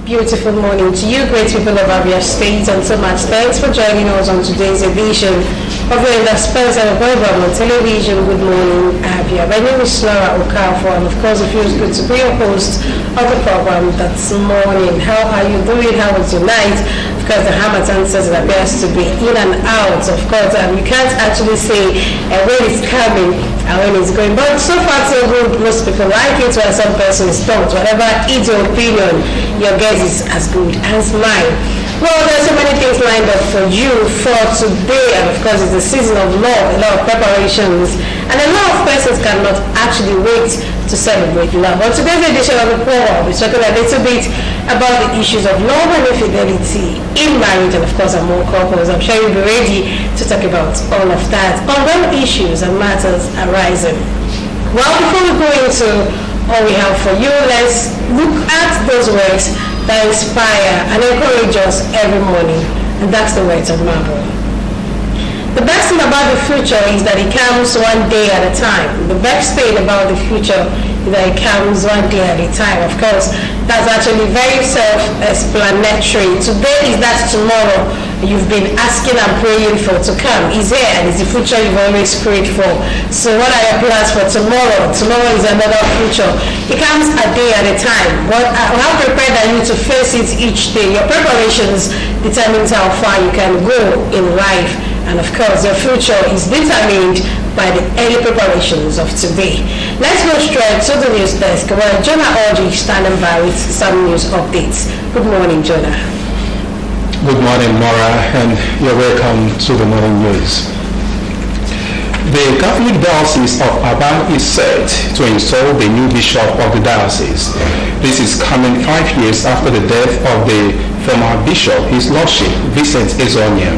Beautiful morning to you, great people of Abia State, and so much thanks for joining us on today's edition of the indispensable program on television. Good morning, Abia. My name is Laura Okafor, and of course it feels good to be your host of the program this morning. How are you doing? How was your night? Of course, the Hamilton says it appears to be in and out. Of course, you can't actually say when it's coming and when it's going, but so far so good. Most people like it, while some persons don't. Whatever is your opinion, your guess is as good as mine. Well, there's so many things lined up for you for today, and of course it's the season of love, a lot of preparations, and a lot of persons cannot actually wait to celebrate love. But today's edition of the program, we're talking a little bit about the issues of love and infidelity in marriage, and of course among couples. I'm sure you'll be ready to talk about all of that, ongoing issues and matters arising. Well, before we go into all we have for you, let's look at those words that inspire and encourage us every morning, and that's the words of Marvel. The best thing about the future is that it comes one day at a time. The best thing about the future is that it comes one day at a time. Of course, that's actually very self-explanatory. Today is that tomorrow you've been asking and praying for to come is here, and it's the future you've always prayed for. So what are your plans for tomorrow? Tomorrow is another future. It comes a day at a time. But how prepared are you to face it each day? Your preparations determines how far you can go in life. And of course, your future is determined by the early preparations of today. Let's go straight to the news desk where Jonah Orji is standing by with some news updates. Good morning, Jonah. Good morning, Nora, and you're welcome to the morning news. The Catholic Diocese of Aba is set to install the new bishop of the diocese. This is coming 5 years after the death of the former bishop, His Lordship Vincent Ezonia,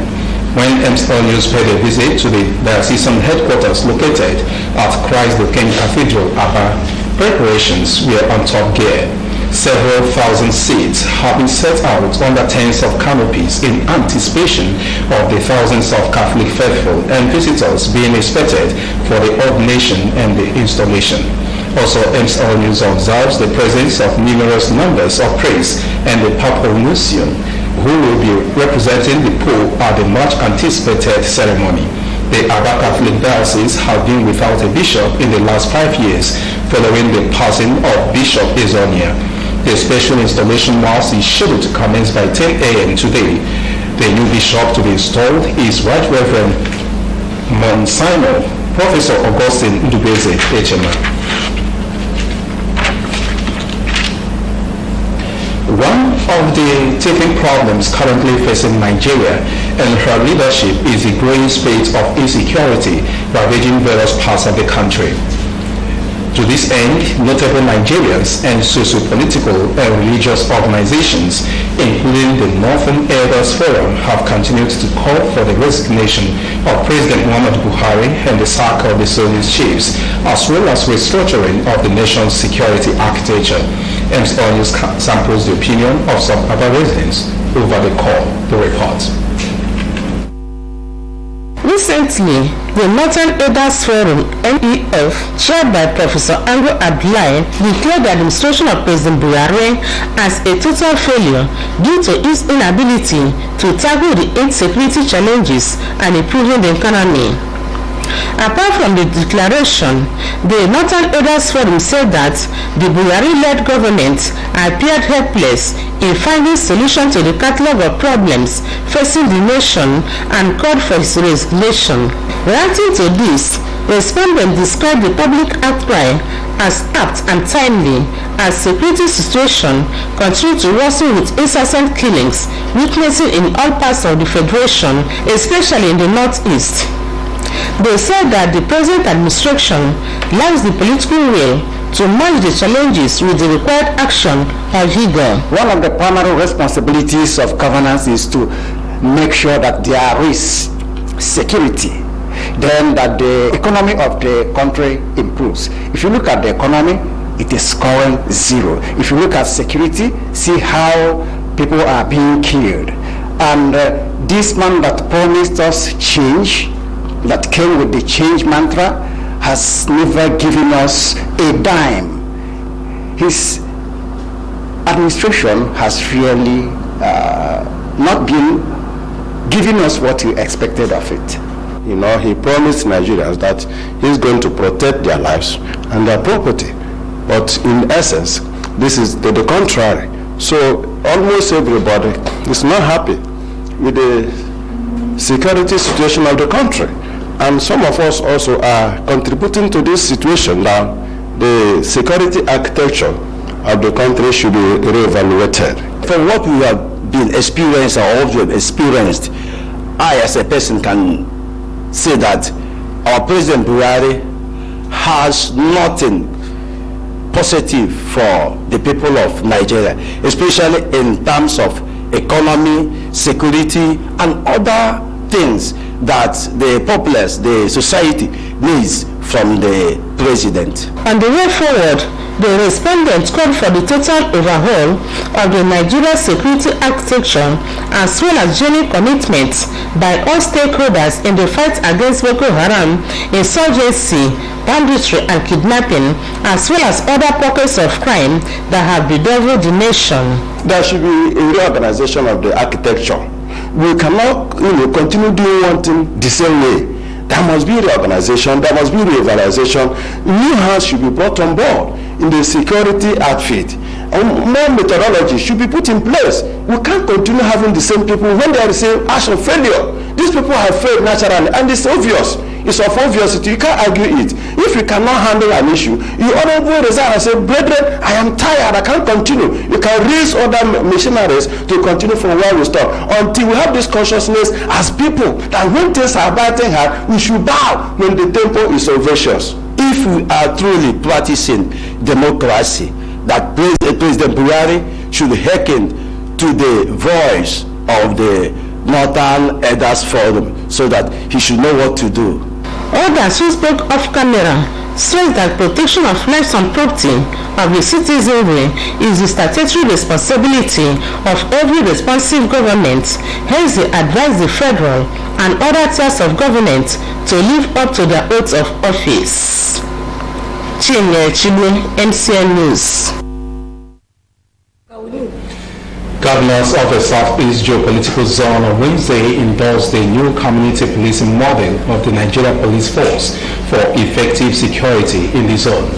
when MSL News paid a visit to the diocesan headquarters located at Christ the King Cathedral, Aba. Preparations were on top gear. Several thousand seats have been set out under tens of canopies in anticipation of the thousands of Catholic faithful and visitors being expected for the ordination and the installation. Also, MSL News observes the presence of numerous numbers of priests and the Papal Nuncio, who will be representing the Pope at the much anticipated ceremony. The Aba Catholic Diocese has been without a bishop in the last 5 years following the passing of Bishop Ezonia. The special installation mass is scheduled to commence by 10 a.m. today. The new bishop to be installed is Right Reverend Monsignor Professor Augustine Ndubeze Echema. One of the teething problems currently facing Nigeria and her leadership is the growing spate of insecurity ravaging various parts of the country. To this end, notable Nigerians and socio-political and religious organizations, including the Northern Elders Forum, have continued to call for the resignation of President Muhammadu Buhari and the sack of the service chiefs, as well as restructuring of the nation's security architecture. MSL News samples the opinion of some Aba residents over the call. The report. Recently, the Northern Elders Forum (NEF), chaired by Professor Ango Abdullahi, declared the administration of President Buhari as a total failure due to its inability to tackle the insecurity challenges and improving the economy. Apart from the declaration, the Northern Elders Forum said that the Buhari-led government appeared helpless in finding solutions to the catalog of problems facing the nation and called for his resignation. Reacting to this, respondents described the public outcry as apt and timely as security situation continued to worsen with incessant killings witnessing in all parts of the Federation, especially in the Northeast. They said that the present administration lacks the political will to manage the challenges with the required action or vigor. One of the primary responsibilities of governance is to make sure that there is security, then that the economy of the country improves. If you look at the economy, it is scoring 0. If you look at security, see how people are being killed. And this man that promised us change, that came with the change mantra, has never given us a dime. His administration has really not been giving us what we expected of it. You know, he promised Nigerians that he's going to protect their lives and their property. But in essence, this is to the contrary. So almost everybody is not happy with the security situation of the country. And some of us also are contributing to this situation now. The security architecture of the country should be reevaluated. From what we have been experienced or have experienced, I as a person can say that our President Buhari has nothing positive for the people of Nigeria, especially in terms of economy, security, and other things that the populace, the society needs from the president. On the way forward, the respondents called for the total overhaul of the Nigeria security architecture as well as genuine commitment by all stakeholders in the fight against Boko Haram, insurgency, banditry and kidnapping, as well as other pockets of crime that have bedeviled the nation. There should be a reorganization of the architecture. We cannot, continue doing one thing the same way. There must be reorganization, there must be reevaluation. New hands should be brought on board in the security outfit. More methodology should be put in place. We can't continue having the same people when there is an action failure. These people have failed naturally, and it's obvious. It's of obviously, you can't argue it. If you cannot handle an issue, you honorably resign and say, brethren, I am tired, I can't continue. You can raise other missionaries to continue from where we stop. Until we have this consciousness as people that when things are biting hard, we should bow when the tempo is ovation. If we are truly practicing democracy, that President Buhari should hearken to the voice of the Northern Elders Forum so that he should know what to do. Others who spoke off camera stressed that protection of lives and property of the citizenry is the statutory responsibility of every responsive government. Hence, they advised the federal and other tiers of government to live up to their oaths of office. Chinye Chibu, MCN News. Governors of the Southeast Geopolitical Zone on Wednesday endorsed the new community policing model of the Nigeria Police Force for effective security in the zone.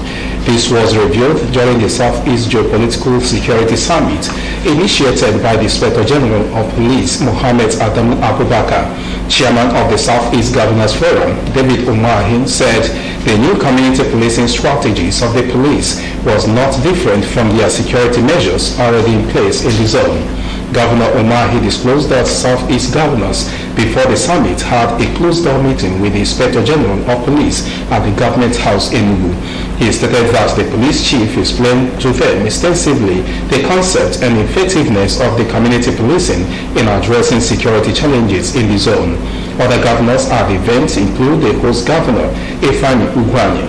This was revealed during the Southeast Geopolitical Security Summit initiated by the Inspector General of Police, Mohammed Adamu Abubakar. Chairman of the Southeast Governors Forum, David Umahin, said the new community policing strategies of the police was not different from their security measures already in place in the zone. Governor Umahi disclosed that Southeast governors before the summit had a closed-door meeting with the Inspector General of Police at the Government House in Enugu. He stated that the police chief explained to them extensively the concept and effectiveness of the community policing in addressing security challenges in the zone. Other governors at the event include the host governor, Ifeanyi Ugwuanyi,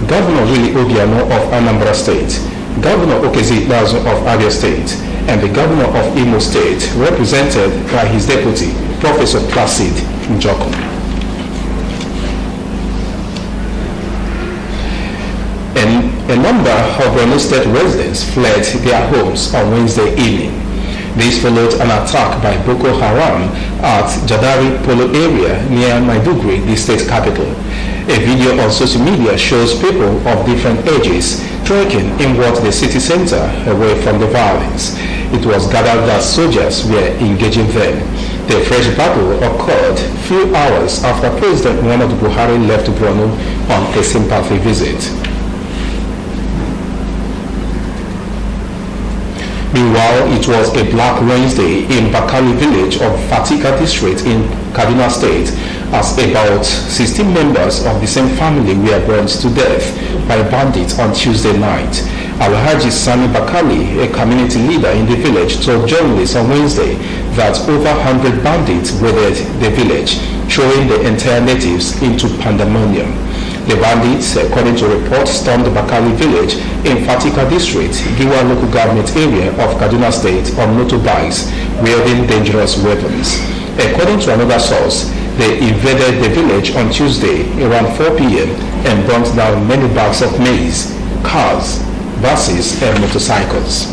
Governor Willie Obiano of Anambra State, Governor Okezie Ikpeazu of Abia State, and the Governor of Imo State, represented by his deputy, Professor Placid Njoku. A number of Borno State residents fled their homes on Wednesday evening. This followed an attack by Boko Haram at Jadari Polo area near Maiduguri, the state capital. A video on social media shows people of different ages trekking inward the city center away from the violence. It was gathered that soldiers were engaging them. The fresh battle occurred few hours after President Muhammadu Buhari left Borno on a sympathy visit. Meanwhile, it was a Black Wednesday in Bakali village of Fatika district in Kaduna State as about 16 members of the same family were burnt to death by bandits on Tuesday night. Alhaji Sani Bakali, a community leader in the village, told journalists on Wednesday that over 100 bandits raided the village, throwing the entire natives into pandemonium. The bandits, according to reports, stormed the Bakali village in Fatika district, Giwa local government area of Kaduna State on motorbikes, wielding dangerous weapons. According to another source, they invaded the village on Tuesday around 4 p.m. and burnt down many bags of maize, cars, buses, and motorcycles.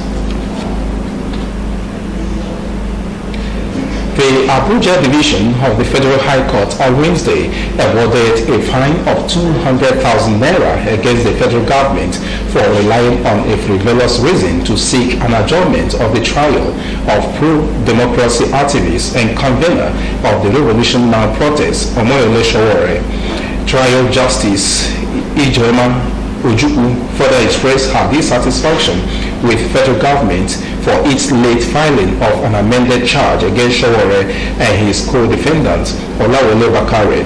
The Abuja Division of the Federal High Court on Wednesday awarded a fine of 200,000 naira against the federal government for relying on a frivolous reason to seek an adjournment of the trial of pro-democracy activist and convener of the Revolution Now protest, Omoyole Sowore. Trial Justice Ijeoma Ojukwu further expressed her dissatisfaction with federal government for its late filing of an amended charge against Sowore and his co-defendant Olawale Bakare.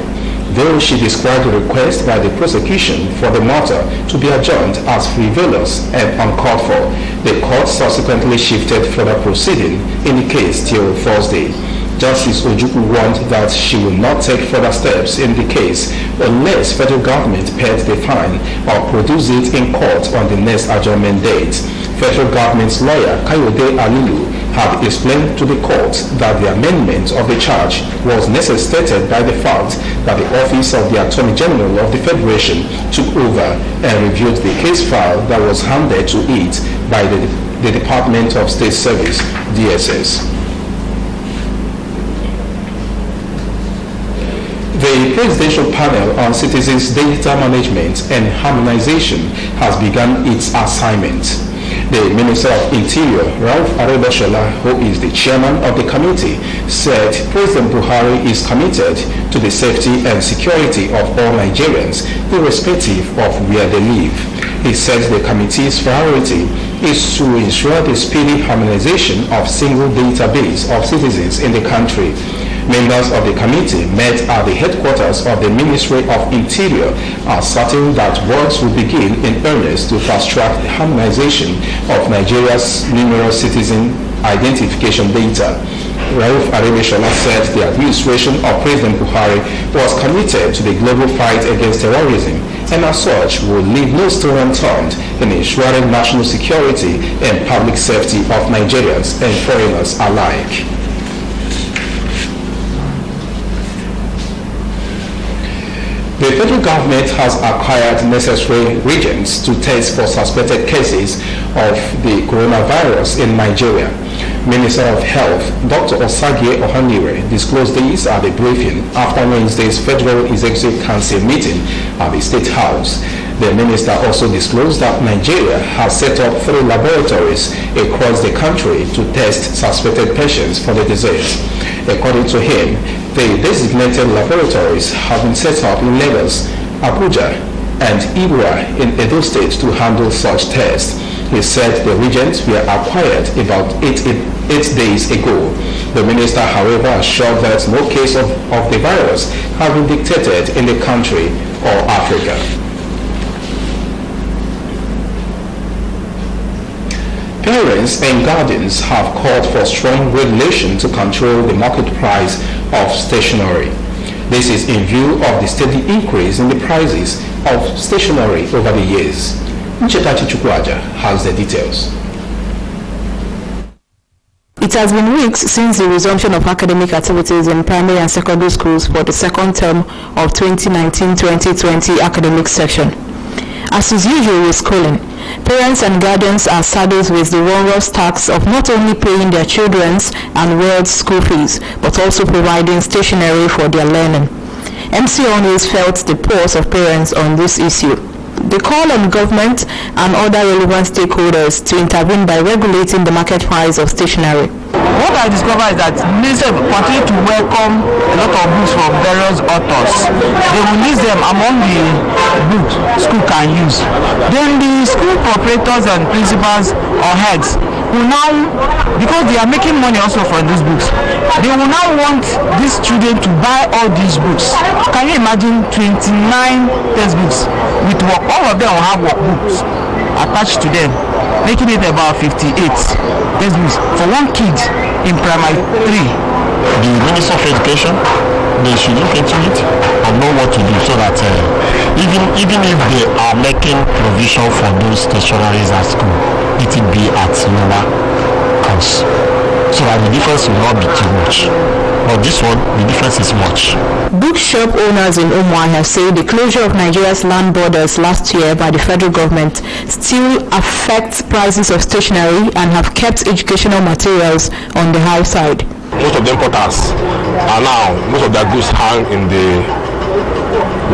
Though she described the request by the prosecution for the matter to be adjourned as frivolous and uncalled for, the court subsequently shifted further proceeding in the case till Thursday. Justice Ojukwu warned that she will not take further steps in the case unless federal government pays the fine or produce it in court on the next adjournment date. Federal government's lawyer Kayode Alilu had explained to the court that the amendment of the charge was necessitated by the fact that the office of the Attorney General of the Federation took over and reviewed the case file that was handed to it by the Department of State Service, DSS. The Presidential Panel on Citizens' Data Management and Harmonization has begun its assignment. The Minister of Interior, Rauf Aregbesola, who is the chairman of the committee, said President Buhari is committed to the safety and security of all Nigerians, irrespective of where they live. He said the committee's priority is to ensure the speedy harmonization of single database of citizens in the country. Members of the committee met at the headquarters of the Ministry of Interior, asserting that works will begin in earnest to fast-track the harmonization of Nigeria's numerous citizen identification data. Rauf Aregbesola said the administration of President Buhari was committed to the global fight against terrorism and as such will leave no stone unturned in ensuring national security and public safety of Nigerians and foreigners alike. The federal government has acquired necessary reagents to test for suspected cases of the coronavirus in Nigeria. Minister of Health, Dr. Osagie Ohanire, disclosed this at a briefing after Wednesday's Federal Executive Council meeting at the State House. The minister also disclosed that Nigeria has set up 3 laboratories across the country to test suspected patients for the disease. According to him, the designated laboratories have been set up in Lagos, Abuja, and Ibra in Edo State to handle such tests. He said the reagents were acquired about 8 days ago. The minister, however, assured that no case of the virus has been detected in the country or Africa. Parents and guardians have called for strong regulation to control the market price of stationery. This is in view of the steady increase in the prices of stationery over the years. Nchetachi Chukwaja has the details. It has been weeks since the resumption of academic activities in primary and secondary schools for the second term of 2019-2020 academic session. As is usual with schooling, parents and guardians are saddled with the onerous task of not only paying their children's and world's school fees, but also providing stationery for their learning. MC always felt the pulse of parents on this issue. They call on government and other relevant stakeholders to intervene by regulating the market price of stationery. What I discovered is that minister continue to welcome a lot of books from various authors. They will list them among the books school can use. Then the school operators and principals or heads will now, because they are making money also from these books, they will now want these children to buy all these books. Can you imagine 29 textbooks with work? All of them will have workbooks attached to them, making it about 58 textbooks for one kid in primary 3. The Minister of Education, they should look into it and know what to do so that even if they are making provision for those stationaries at school, it will be at lower cost, so that the difference will not be too much. But this one, the difference is much. Bookshop owners in Umuahia say the closure of Nigeria's land borders last year by the federal government still affects prices of stationery and have kept educational materials on the high side. Most of the importers are now, most of their goods hang in the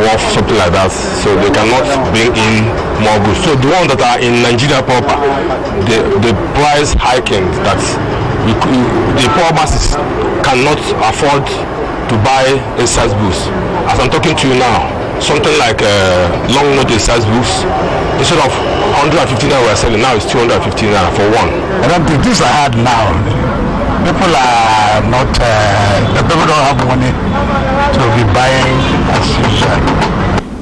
wharf, something like that, so they cannot bring in more goods. So the ones that are in Nigeria proper, the price hiking that the poor masses cannot afford to buy exercise boots. As I'm talking to you now, something like long notice exercise boots, instead of 150 naira we're selling, now it's 250 naira for one. I don't think this is hard now. People are not, the people don't have money to be buying as usual.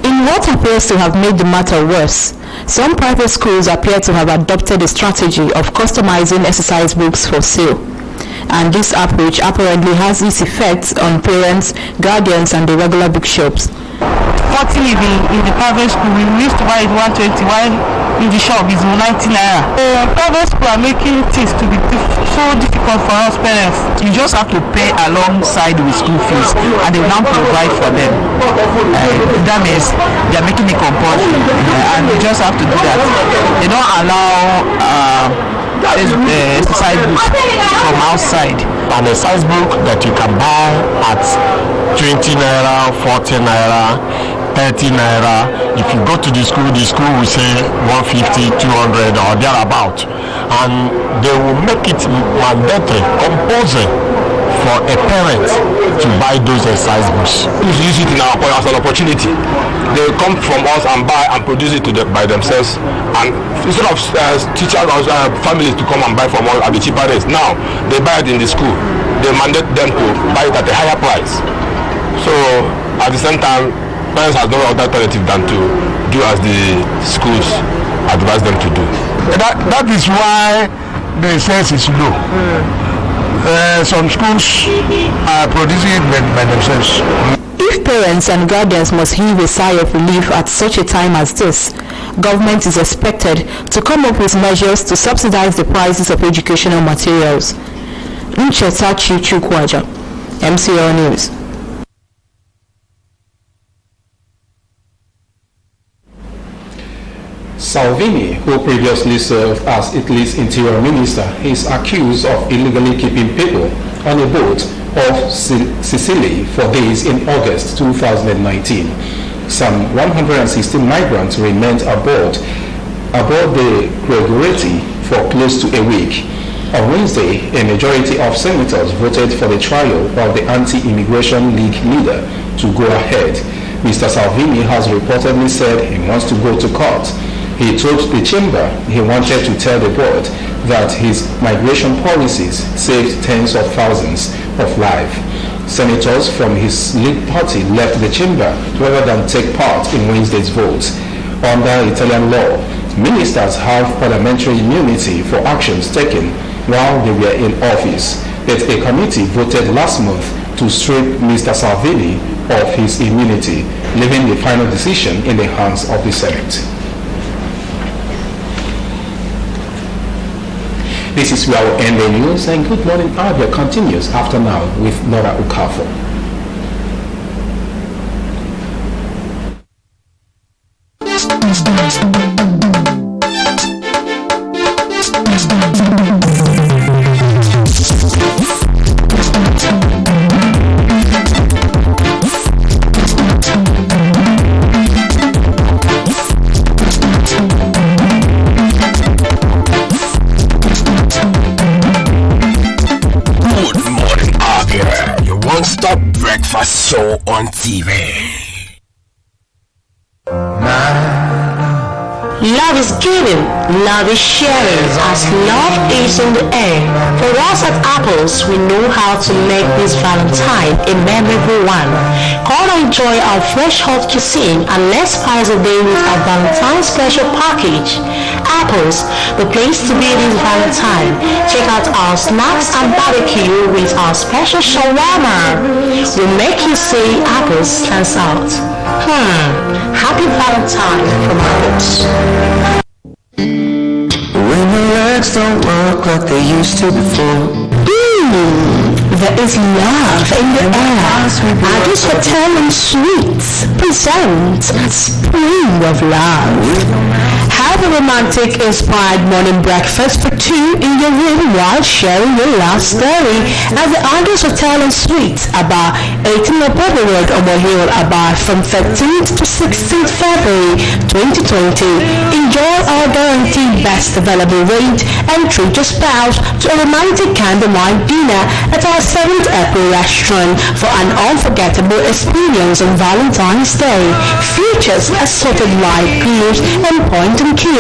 In what appears to have made the matter worse, some private schools appear to have adopted a strategy of customizing exercise books for sale. And this approach apparently has its effects on parents, guardians, and the regular bookshops. 40 in the private school, we used to buy it 120, while in the shop is 90 naira. Private school are making things to be so difficult for us parents. You just have to pay alongside with school fees, and they will now provide for them. That means they are making it compulsory, and you just have to do that. They don't allow exercise books from outside. An exercise book that you can buy at 20 naira, 40 naira, 30 naira. If you go to the school will say 150, 200 or thereabout, and they will make it mandatory, compulsory for a parent to buy those exercise books. We use it in our as an opportunity. They come from us and buy and produce it by themselves, and instead of teachers or families to come and buy from us at the cheaper rates, now they buy it in the school. They mandate them to buy it at a higher price. So at the same time, parents have no other alternative than to do as the schools advise them to do. That is why the sales is low. Some schools are producing it by themselves. If parents and guardians must heave a sigh of relief at such a time as this, government is expected to come up with measures to subsidize the prices of educational materials. Ncheta Chichukwaja, MCL News. Salvini, who previously served as Italy's interior minister, is accused of illegally keeping people on a boat off Sicily for days in August 2019. Some 116 migrants remained aboard the Gregoretti for close to a week. On Wednesday, a majority of senators voted for the trial of the anti-immigration league leader to go ahead. Mr. Salvini has reportedly said he wants to go to court. He told the chamber he wanted to tell the board that his migration policies saved tens of thousands of lives. Senators from his league party left the chamber rather than take part in Wednesday's votes. Under Italian law, ministers have parliamentary immunity for actions taken while they were in office, but a committee voted last month to strip Mr. Salvini of his immunity, leaving the final decision in the hands of the Senate. This is where we'll end the news, and Good Morning Abia continues after now with Nora Ukafo. Stop breakfast show on TV. Love is giving, love is sharing, as love is in the air. For us at Apples, we know how to make this Valentine a memorable one. Come and enjoy our fresh hot cuisine and let's spice the day with our Valentine special package. Apples, the place to be this Valentine. Check out our snacks and barbecue with our special shawarma. We'll make you say Apples stands out. Happy Valentine from Apples. When the legs don't work like they used to before. There is love in the air. Addis Hotel and Suites presents Spring of Love. Have a romantic inspired morning breakfast for two in your room while sharing your love story at the Andrews Hotel and Suites, about 18 Obodo Road, Omohil, about from 13th to 16th February 2020. Enjoy our guaranteed best available rate and treat your spouse to a romantic candlelight dinner at our 7th April restaurant for an unforgettable experience on Valentine's Day. Features assorted live grills and point and kill,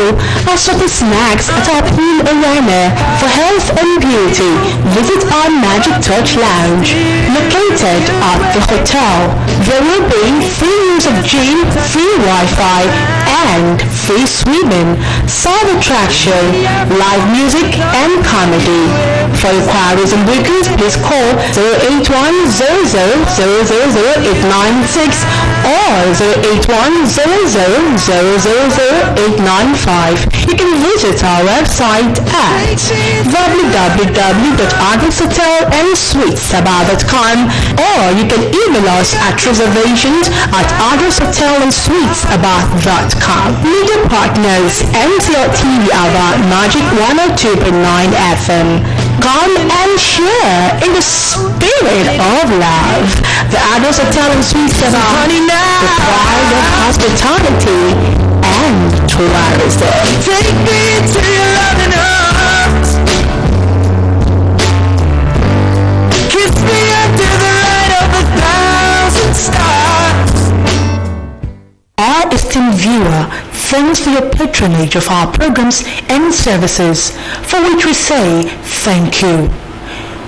assorted snacks at our pool arena. For health and beauty, visit our Magic Touch Lounge, located at the hotel. There will be free use of gym, free Wi-Fi, and free swimming, side attraction, live music, and comedy. For inquiries and bookings, please call 081-00000896 or 081-00000895. You can visit our website at www.adresshotelandsweetsaba.com, or you can email us at reservations@adresshotelandsweetsaba.com. Media partners: MCL TV Aba, Magic 102.9 FM. Come and share in the spirit of love. The Adress Hotel and Suites Aba, the pride of hospitality and tourism. Take me to your loving arms. Kiss me under the light of 1,000 stars. Our esteemed viewer, thanks for your patronage of our programs and services, for which we say thank you.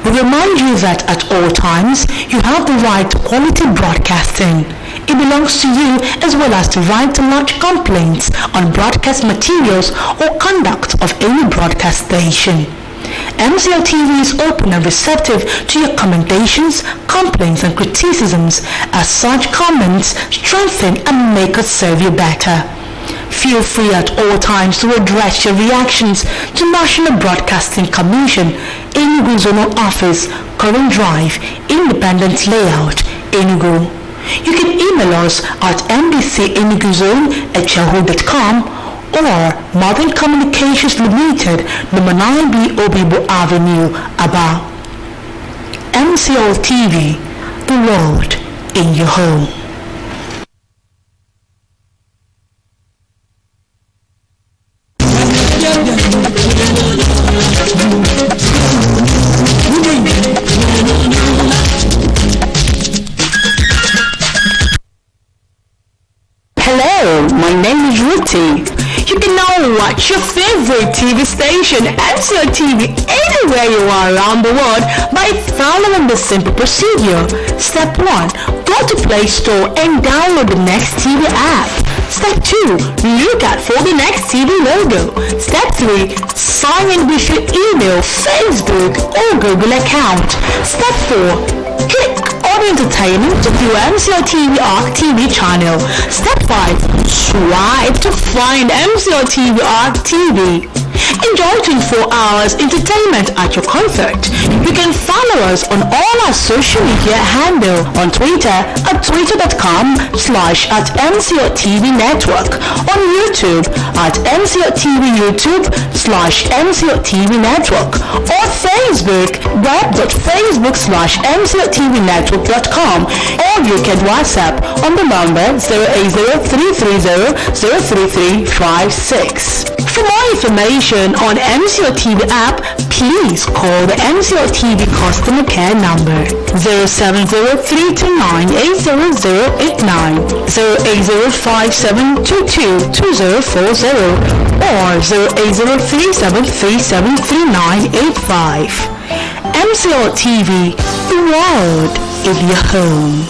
We remind you that at all times you have the right to quality broadcasting. It belongs to you as well as the right to lodge complaints on broadcast materials or conduct of any broadcast station. MCL TV is open and receptive to your commendations, complaints and criticisms, as such comments strengthen and make us serve you better. Feel free at all times to address your reactions to National Broadcasting Commission, Enugu Zonal Office, Current Drive, Independent Layout, Enugu. You can email us at mbcenuguzone@yahoo.com or Modern Communications Limited, number 9B Obibo Avenue, Aba. MCL TV, the world in your home. Hello, my name is Ruthie. You can now watch your favorite TV station, MCL TV, anywhere you are around the world by following the simple procedure. Step 1, go to Play Store and download the Next TV app. Step 2, look out for the Next TV logo. Step 3, sign in with your email, Facebook, or Google account. Step 4, click on Entertainment to view MCL TV Arc TV channel. Step 5, swipe to find MCL TV Arc TV. Enjoy 24 hours entertainment at your comfort. You can follow us on all our social media handle on Twitter at twitter.com/@MCLTV Network, on YouTube at MCLTV YouTube/MCLTV Network, or Facebook web.facebook/MCLTVNetwork.com, or you can WhatsApp on the number 080-330-03356. For more information on MCL TV app, please call the MCL TV customer care number 070-329-80089, 080-5722-2040, or 080-3737-3985. MCL TV, the world in your home.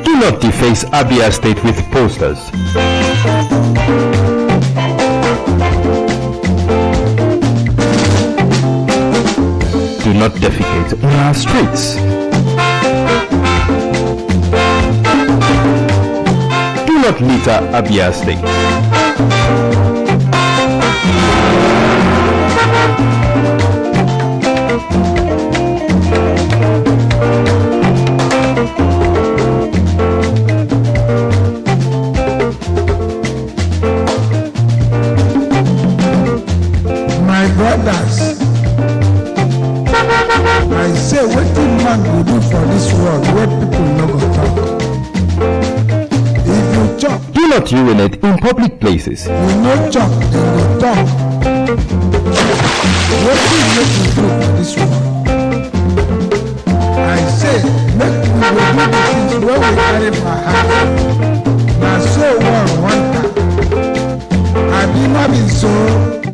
Do not deface Abia State with posters. Do not defecate on our streets. Do not litter Abia State. brothers, I say wetin man go do for this world wey people no go talk. If you chop, do not urinate in public places. You no chop, dem go talk. Wetin make you do for this world? I say make we go do the things wey we carry for heart. Na so one want am. Abi no be so?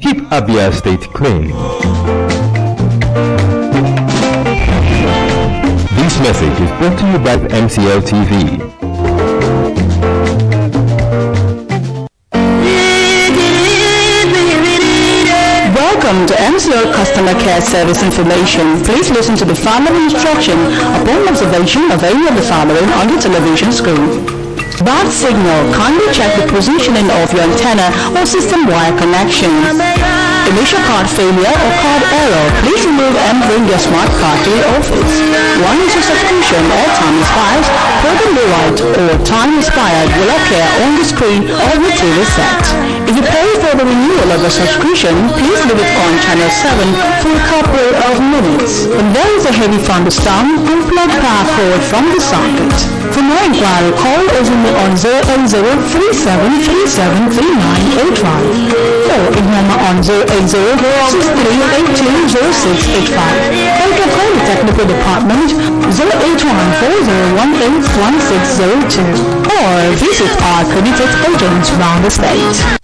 Keep Abia State clean. This message is brought to you by MCL TV. Welcome to MCL Customer Care Service Information. Please listen to the following instruction upon observation of any of the following on your television screen. Bad signal. Kindly check the positioning of your antenna or system wire connection. Initial card failure or card error. Please remove and bring your smart card to the office. Once your subscription or time expires, program rewrite or time expired will appear on the screen or the TV set. If you pay for the renewal of a subscription, please leave it on channel 7 for a couple of minutes. When there is a heavy thunderstorm, unplug power cord from the socket. For more inquiry, call Ozumi on 080-3737-3985 or Ignama on 080-6382-0685. Or you can call the technical department 081-4018-1602 or visit our accredited agents around the state.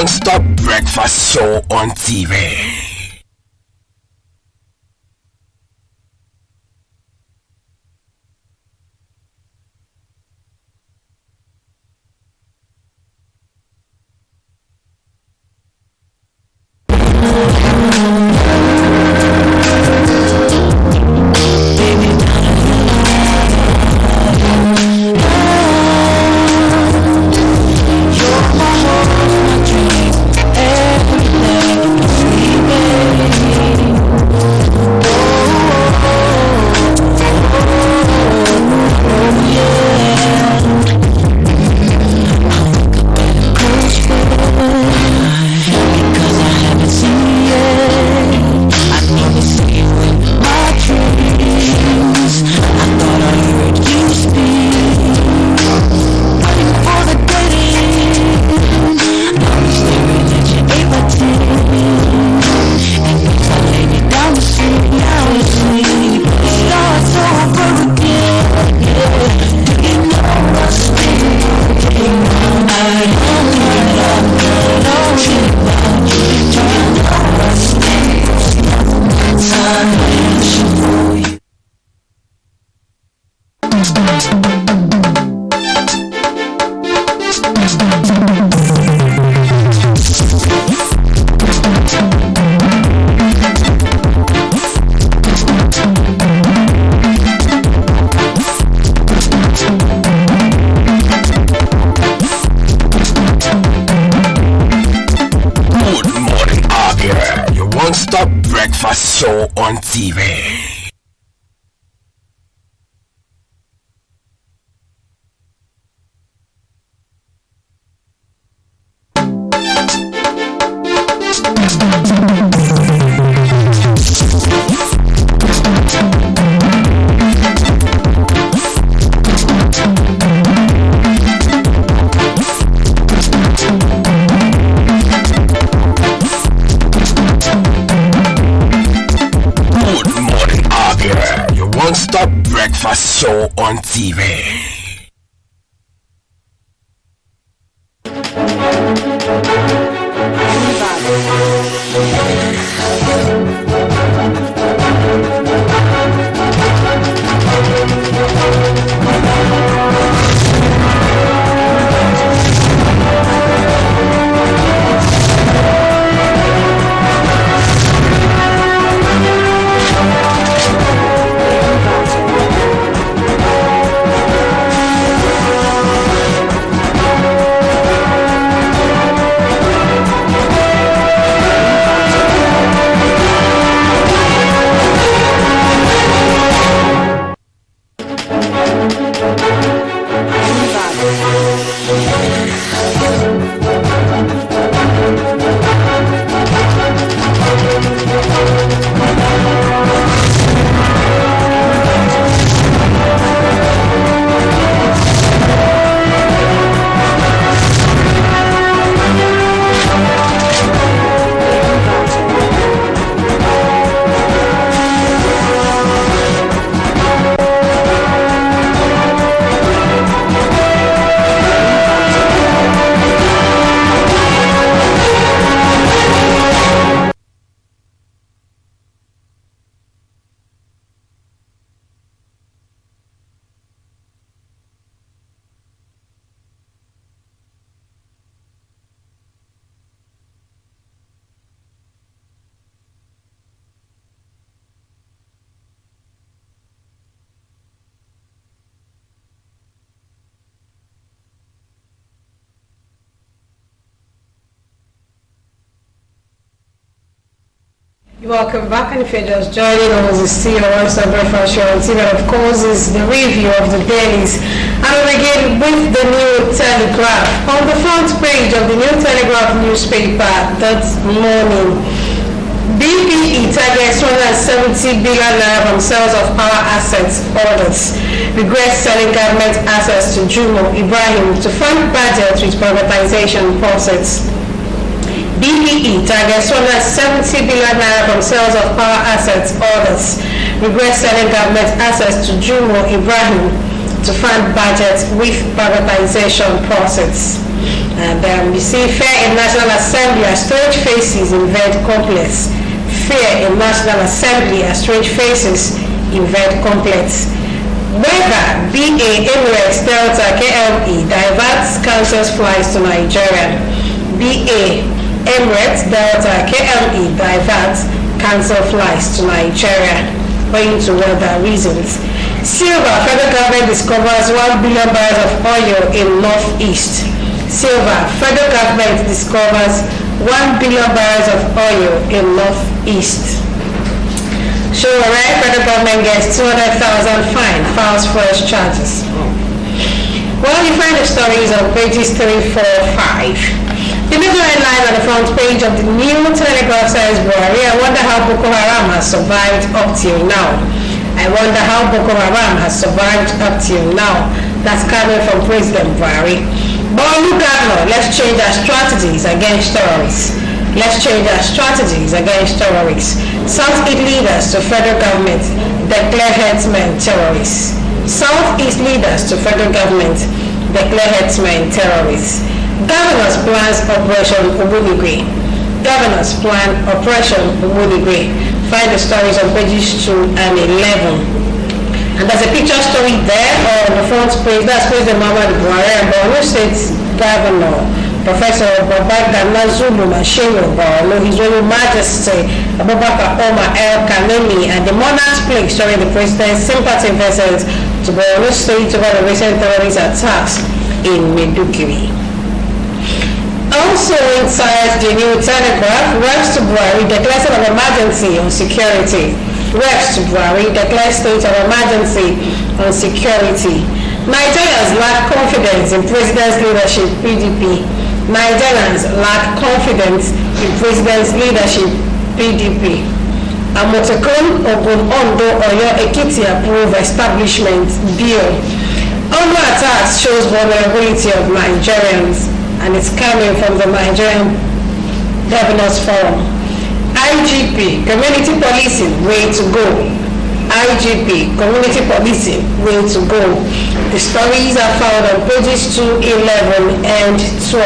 Non-stop breakfast show on TV. Non-stop breakfast show on TV. Non-stop breakfast show on TV. Welcome back, and if you're just joining us, it's still your One-Stop Breakfast Show on TV, and of course is the review of the dailies. And we begin with the New Telegraph. On the front page of the New Telegraph newspaper that morning, BPE targets 270 billion naira from sales of power assets orders. Regrets selling government assets to Jumo Ibrahim to fund budget with privatization process. BPE targets 270 billion naira from sales of power assets orders. Regrets selling government assets to Jumo Ibrahim to fund budget with privatization process. And we see fear in National Assembly as strange faces in Vet Complex. Fear in National Assembly as strange faces in Vet Complex. Weather, BA Emirates Delta KLE diverts cancels flights to Nigeria. BA Emirates Delta KLE diverts cancel flights to Nigeria owing to weather reasons. Silver, federal government discovers 1 billion barrels of oil in Northeast. Silver, federal government discovers 1 billion barrels of oil in Northeast. Showore, federal government gets 200,000 fine, files fresh charges. Well, you find the stories on pages 3, 4, 5. The middle headline on the front page of the New Telegraph says, Buhari, I wonder how Boko Haram has survived up till now. I wonder how Boko Haram has survived up till now. That's coming from President Buhari. Borno Governor, let's change our strategies against terrorists. Let's change our strategies against terrorists. Southeast leaders to federal government declare headsmen terrorists. Southeast leaders to federal government declare headsmen terrorists. Governors plans Operation Ubunigwe. Governors plan Operation Ubunigwe. Find the stories on pages 2 and 11. And there's a picture story there on the front page. That's President Muhammadu Buhari, Borno State Governor, Professor Babagana Zulu Mashingo Borno, His Royal Majesty Abubakar Omar El Kanemi, and the monarch's place showing the president's sympathy vessels to Borno State over the recent terrorist attacks in Maiduguri. Also inside the New Telegraph, Reps to Buhari declares an emergency on security. Reps to Buhari declares state of emergency on security. Nigerians lack confidence in president's leadership, PDP. Nigerians lack confidence in president's leadership, PDP. Amotekun, Ogun, Ondo, Oyo, Ekiti approve establishment bill. Ondo attacks shows vulnerability of Nigerians, and it's coming from the Nigerian Governors Forum. IGP, community policing, way to go. IGP, community policing, way to go. The stories are found on pages 2, 11, and 12.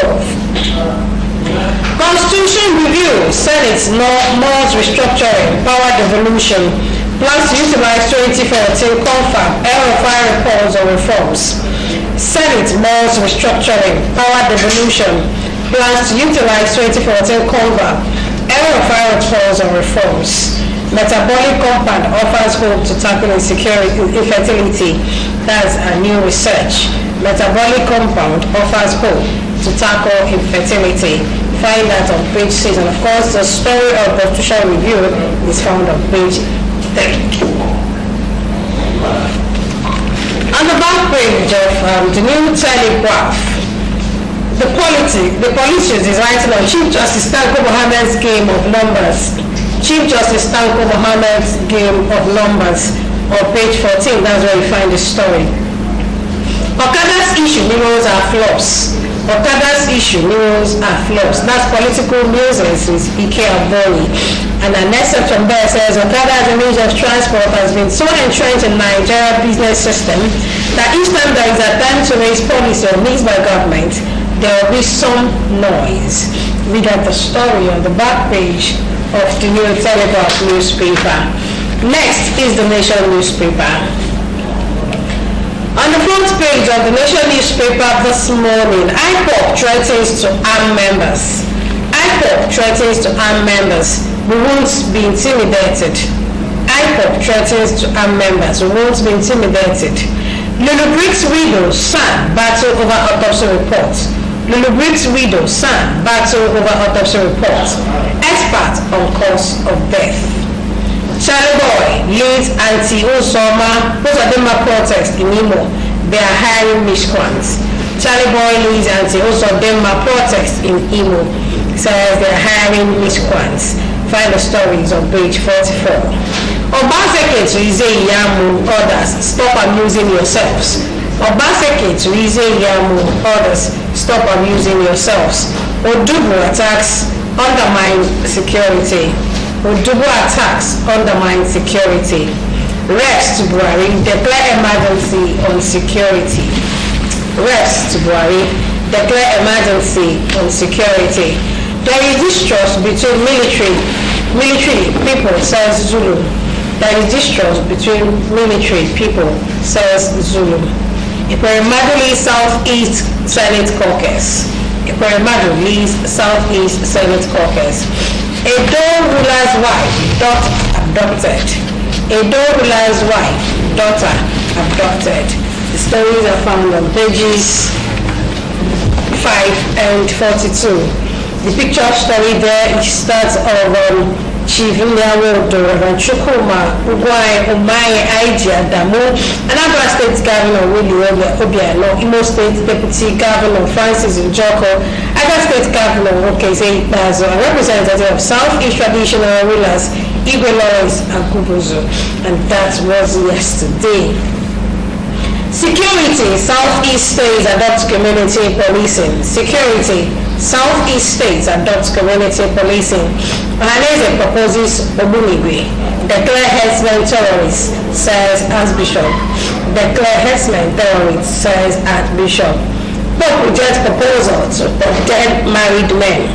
Constitution review, Senate laws restructuring, power devolution, plans to utilize 2014 confirm, LFI reports on reforms. Senate laws restructuring, power devolution, plans to utilize 2014 confirm, LFI reports on reforms. Metabolic compound offers hope to tackle insecurity, infertility. That's a new research. Metabolic compound offers hope to tackle infertility. Find that on page 6. And of course, the story of the official review is found on page 3. On the back page of the New Telegraph, the politicians is writing on Chief Justice Tanko Mohammed's game of numbers. Chief Justice Tanko Mohammed's game of numbers on page 14. That's where you find the story. Okada's issue mirrors are flaws. Okada's issue mirrors are flaws. That's political news with Ike Abori. And an excerpt from there says Okada as a means of transport has been so entrenched in Nigeria business system that each time there is a time to raise policy or needs by government, there will be some noise. We got the story on the back page of the New Telegraph newspaper. Next is the Nation newspaper. On the front page of the Nation newspaper this morning, IPOB threatens to arm members. IPOB threatens to arm members. We won't be intimidated. IPOB threatens to arm members. We won't be intimidated. Lulu Briggs' widow, son, battle over autopsy report. Lulubrig's widow, son, battle over autopsy report. Expert on cause of death. Charlie Boy leads anti-Osoma protest in Imo. They are hiring miscreants. Charlie Boy leads anti-Osoma protest in Imo. Says they are hiring miscreants. Find the stories on page 44. Obaseki to Ize Yamu orders, stop amusing yourselves. Obaseki to Ize Yamu orders, stop amusing yourselves. Odubu attacks undermine security. Odubu attacks undermine security. Refs to Buhari declare emergency on security. Refs to Buhari declare emergency on security. There is distrust between military people, says Zulu. There is distrust between military people, says Zulu. Iperimadu leads Southeast Senate Caucus. Iperimadu leads Southeast Senate Caucus. Edo ruler's wife, daughter abducted. Edo ruler's wife, daughter abducted. The stories are found on pages 5 and 42. The picture story there, it starts of Chief Nyawodo, Chukuma, Ugwai, Umaye, Aiji, Adamu, Anambra State Governor Willie Obiano, Imo State Deputy Governor Francis Njoko, Abia State Governor Okeze Bazo, and representative of Southeast Traditional Rulers, Igwe Lawrence Agubuzo, and that was yesterday. Security, Southeast States adopt community policing. Security, Southeast States adopt community policing. Ohaneze proposes Ogbunigwe. Declare herdsmen terrorists, says Archbishop. Declare herdsmen terrorists, says Archbishop. Pope rejects proposal to dead married men.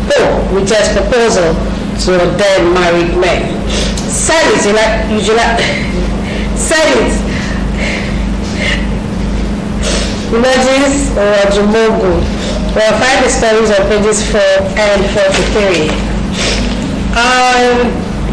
Pope rejects proposal to dead married men. Senate, Emerges or Jumogu. We'll find the stories on pages 4 and 43.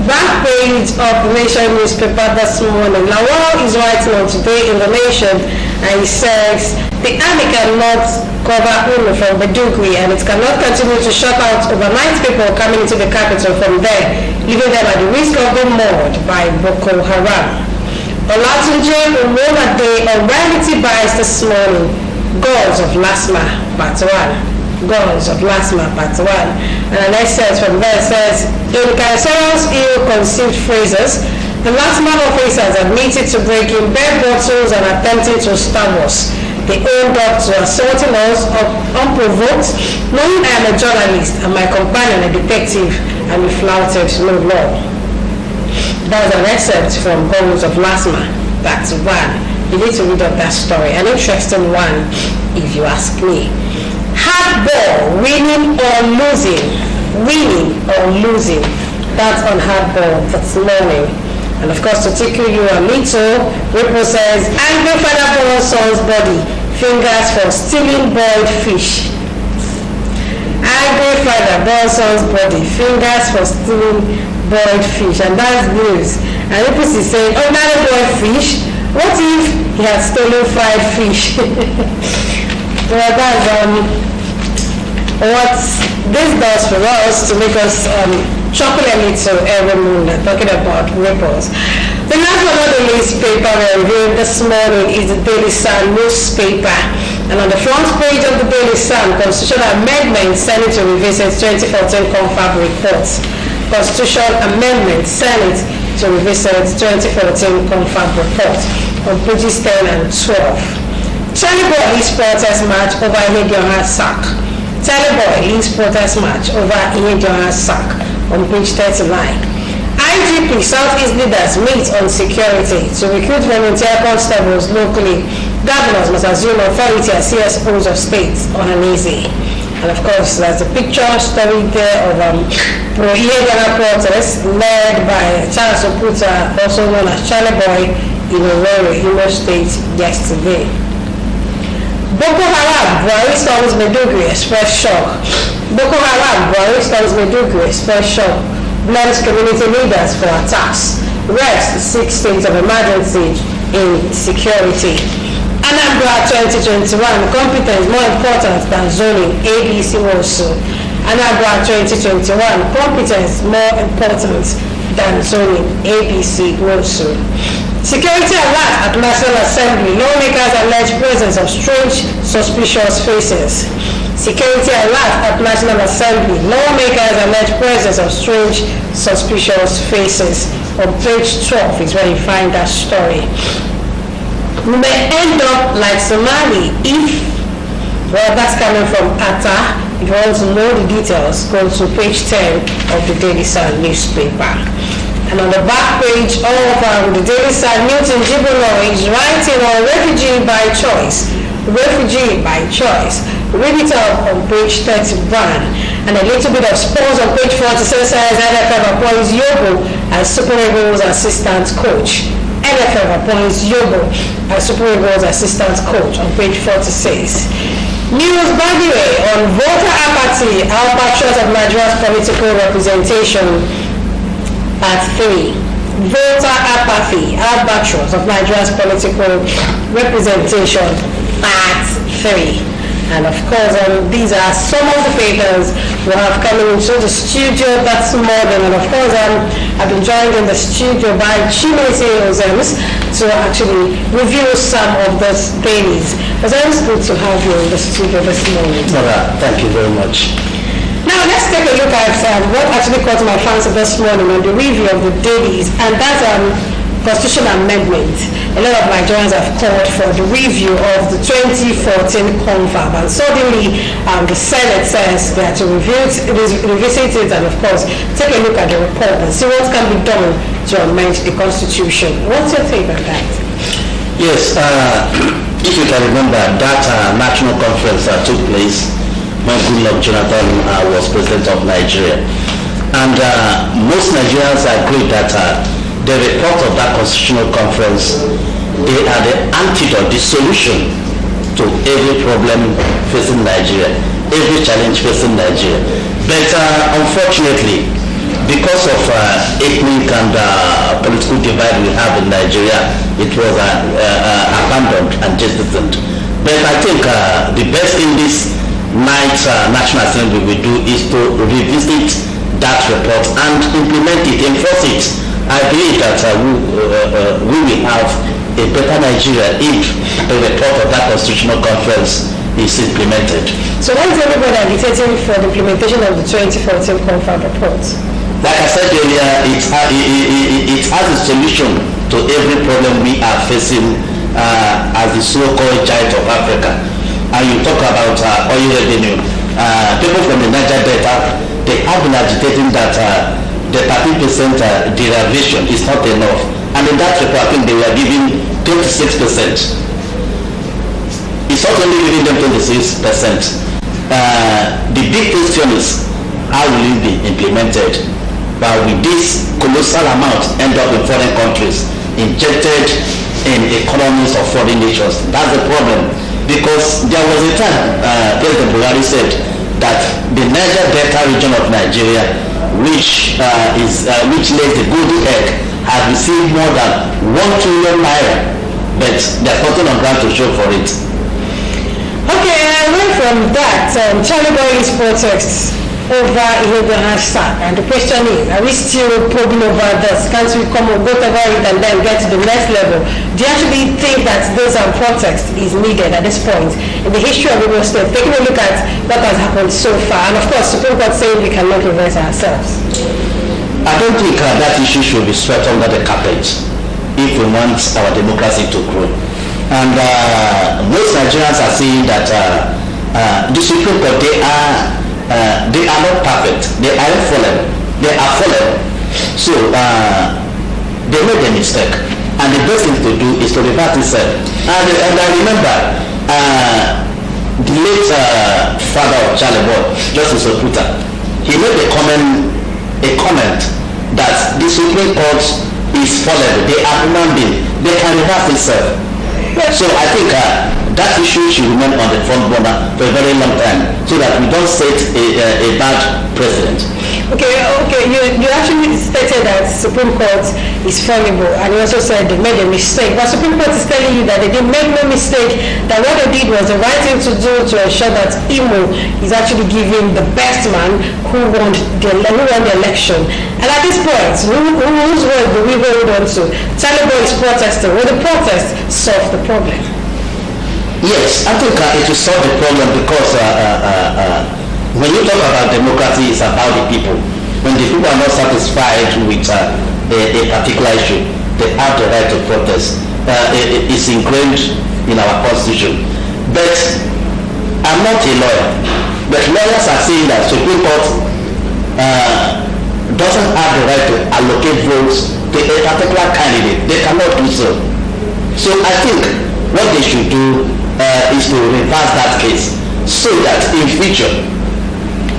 Back page of the Nation newspaper this morning. Lawal is writing on Today in the Nation, and he says the army cannot cover Ulu from Bedugri, and it cannot continue to shut out overnight people coming into the capital from there, leaving them at the risk of being mauled by Boko Haram. Olatunji Umolade on Reality Bias this morning. Goals of Lasma, part 1. Goals of Lasma, part 1. And the next set from there says, in Caicero's ill-conceived phrases, the Lasma officers admitted to breaking bed bottles and attempting to stab us. They owned up to assaulting us unprovoked, knowing I am a journalist and my companion a detective, and we flouted no law. That's an excerpt from Goals of Lasma, part 1. You need to read up that story. An interesting one, if you ask me. Hardball, winning or losing. Winning or losing. That's on hardball this morning. And of course, to tickle you a little, Ripple says, angry father borrows son's body, fingers for stealing boiled fish. Angry father borrows son's body, fingers for stealing boiled fish. And that's news. And Ripple is saying, oh, not a boiled fish. What if he had stolen fried fish? Well, that's what this does for us to make us chuckle a little every morning, talking about ripples. The last one on the newspaper we're reviewing this morning is the Daily Sun newspaper. And on the front page of the Daily Sun, Constitutional Amendment Senate to revisit 2014 confab reports. Constitution Amendment Senate to revisit 2014 confab report on pages 10 and 12. Charlie Boy leads protest march over Ihedionha's sack. Charlie Boy leads protest march over Ihedionha's sack on page 39. IGP Southeast leaders meet on security to recruit volunteer constables locally. Governors must assume authority as CSOs of states on an easy. And of course, there's a picture story there of pro-Ihedionha protest led by Charles Oputa, also known as Charlie Boy, in Owerri, Imo State, yesterday. Boko Haram, Buhari storms Maiduguri, express shock. Boko Haram, Buhari storms Maiduguri, express shock. Blames community leaders for attacks. Rest 6 states of emergency in security. Anambra 2021, competence more important than zoning, ABC also. Anambra 2021, competence more important than zoning, ABC also. Security alert at National Assembly, lawmakers allege presence of strange, suspicious faces. Security alert at National Assembly, lawmakers allege presence of strange, suspicious faces. On page 12 is where you find that story. We may end up like Somali if, well, that's coming from Atta. If you want to know the details, go to page 10 of the Daily Sun newspaper. And on the back page of the Daily Sun, Newton Jibulo is writing on refugee by choice. Refugee by choice. Read it up on page 31. And a little bit of sports on page 46 says NFF appoints Yobo as Super Eagles assistant coach. NFF appoints Yobo as Super Eagles assistant coach on page 46. News by the way on voter apathy, albatross of Nigeria's political representation at 3. Voter apathy, albatross of Nigeria's political representation at 3. And of course, these are some of the papers we have coming into the studio this morning. And of course, I've been joined in the studio by Chimese Ozems to actually review some of those dailies. Ozems, good to have you in the studio this morning. Thank you very much. Now let's take a look at what actually caught my fancy this morning on the review of the dailies, and that's constitutional amendment. A lot of Nigerians have called for the review of the 2014 confab, and suddenly the Senate says they have to revisit it and of course take a look at the report and see what can be done to amend the constitution. What's your take on that? Yes, if you can remember that national conference that took place when Goodluck Jonathan was president of Nigeria, and most Nigerians agreed that the report of that constitutional conference, they are the antidote, the solution to every problem facing Nigeria, every challenge facing Nigeria. But unfortunately, because of ethnic and political divide we have in Nigeria, it was abandoned and jettisoned. But I think the best in this night National Assembly will do is to revisit that report and implement it, enforce it. I believe that we will have a better Nigeria if the report of that constitutional conference is implemented. So why is everybody agitating for the implementation of the 2014 confab report? Like I said earlier, it has a solution to every problem we are facing as the so-called giant of Africa. And you talk about oil revenue. People from the Niger Delta, they have been agitating that the 13% derivation is not enough. And in that report, I think they were giving 26%. It's not only giving them 26%. The big question is, how will it be implemented? But with this colossal amount end up in foreign countries, injected in economies of foreign nations. That's the problem. Because there was a time, President Buhari said that the Niger Delta region of Nigeria, which lays the golden egg, has received more than 1 trillion naira, but there's nothing on ground to show for it. Okay, away from that, Charlie Boy is protests over illegal hashtag, and the question is, are we still probing over this? Can't we come and go over it and then get to the next level? Do you actually think that this protest is needed at this point in the history of Igbo State? Taking a look at what has happened so far, and of course, Supreme Court saying we cannot reverse ourselves. I don't think that issue should be swept under the carpet if we want our democracy to grow. And most Nigerians are saying that the Supreme Court, they are not perfect. They are fallen. They are fallen. So they made a mistake. And the best thing to do is to revert itself. And I remember the late father of Charlie Boy, Justice Okuta, he made a comment that the Supreme Court is fallen. They are human beings. They can reverse itself. So I think that issue should remain on the front burner for a very long time so that we don't set a bad precedent. Okay. You actually stated that Supreme Court is fallible, and you also said they made a mistake. But Supreme Court is telling you that they didn't make no mistake. That what they did was the right thing to do to ensure that Imo is actually giving the best man who won the election. And at this point, whose word do we hold on to? Taliban is protesting. Will the protest solve the problem? Yes, I think it will solve the problem because when you talk about democracy, it's about the people. When the people are not satisfied with a particular issue, they have the right to protest. It's ingrained in our constitution. But I'm not a lawyer. But lawyers are saying that Supreme Court doesn't have the right to allocate votes to a particular candidate. They cannot do so. So I think what they should do is to reverse that case so that in future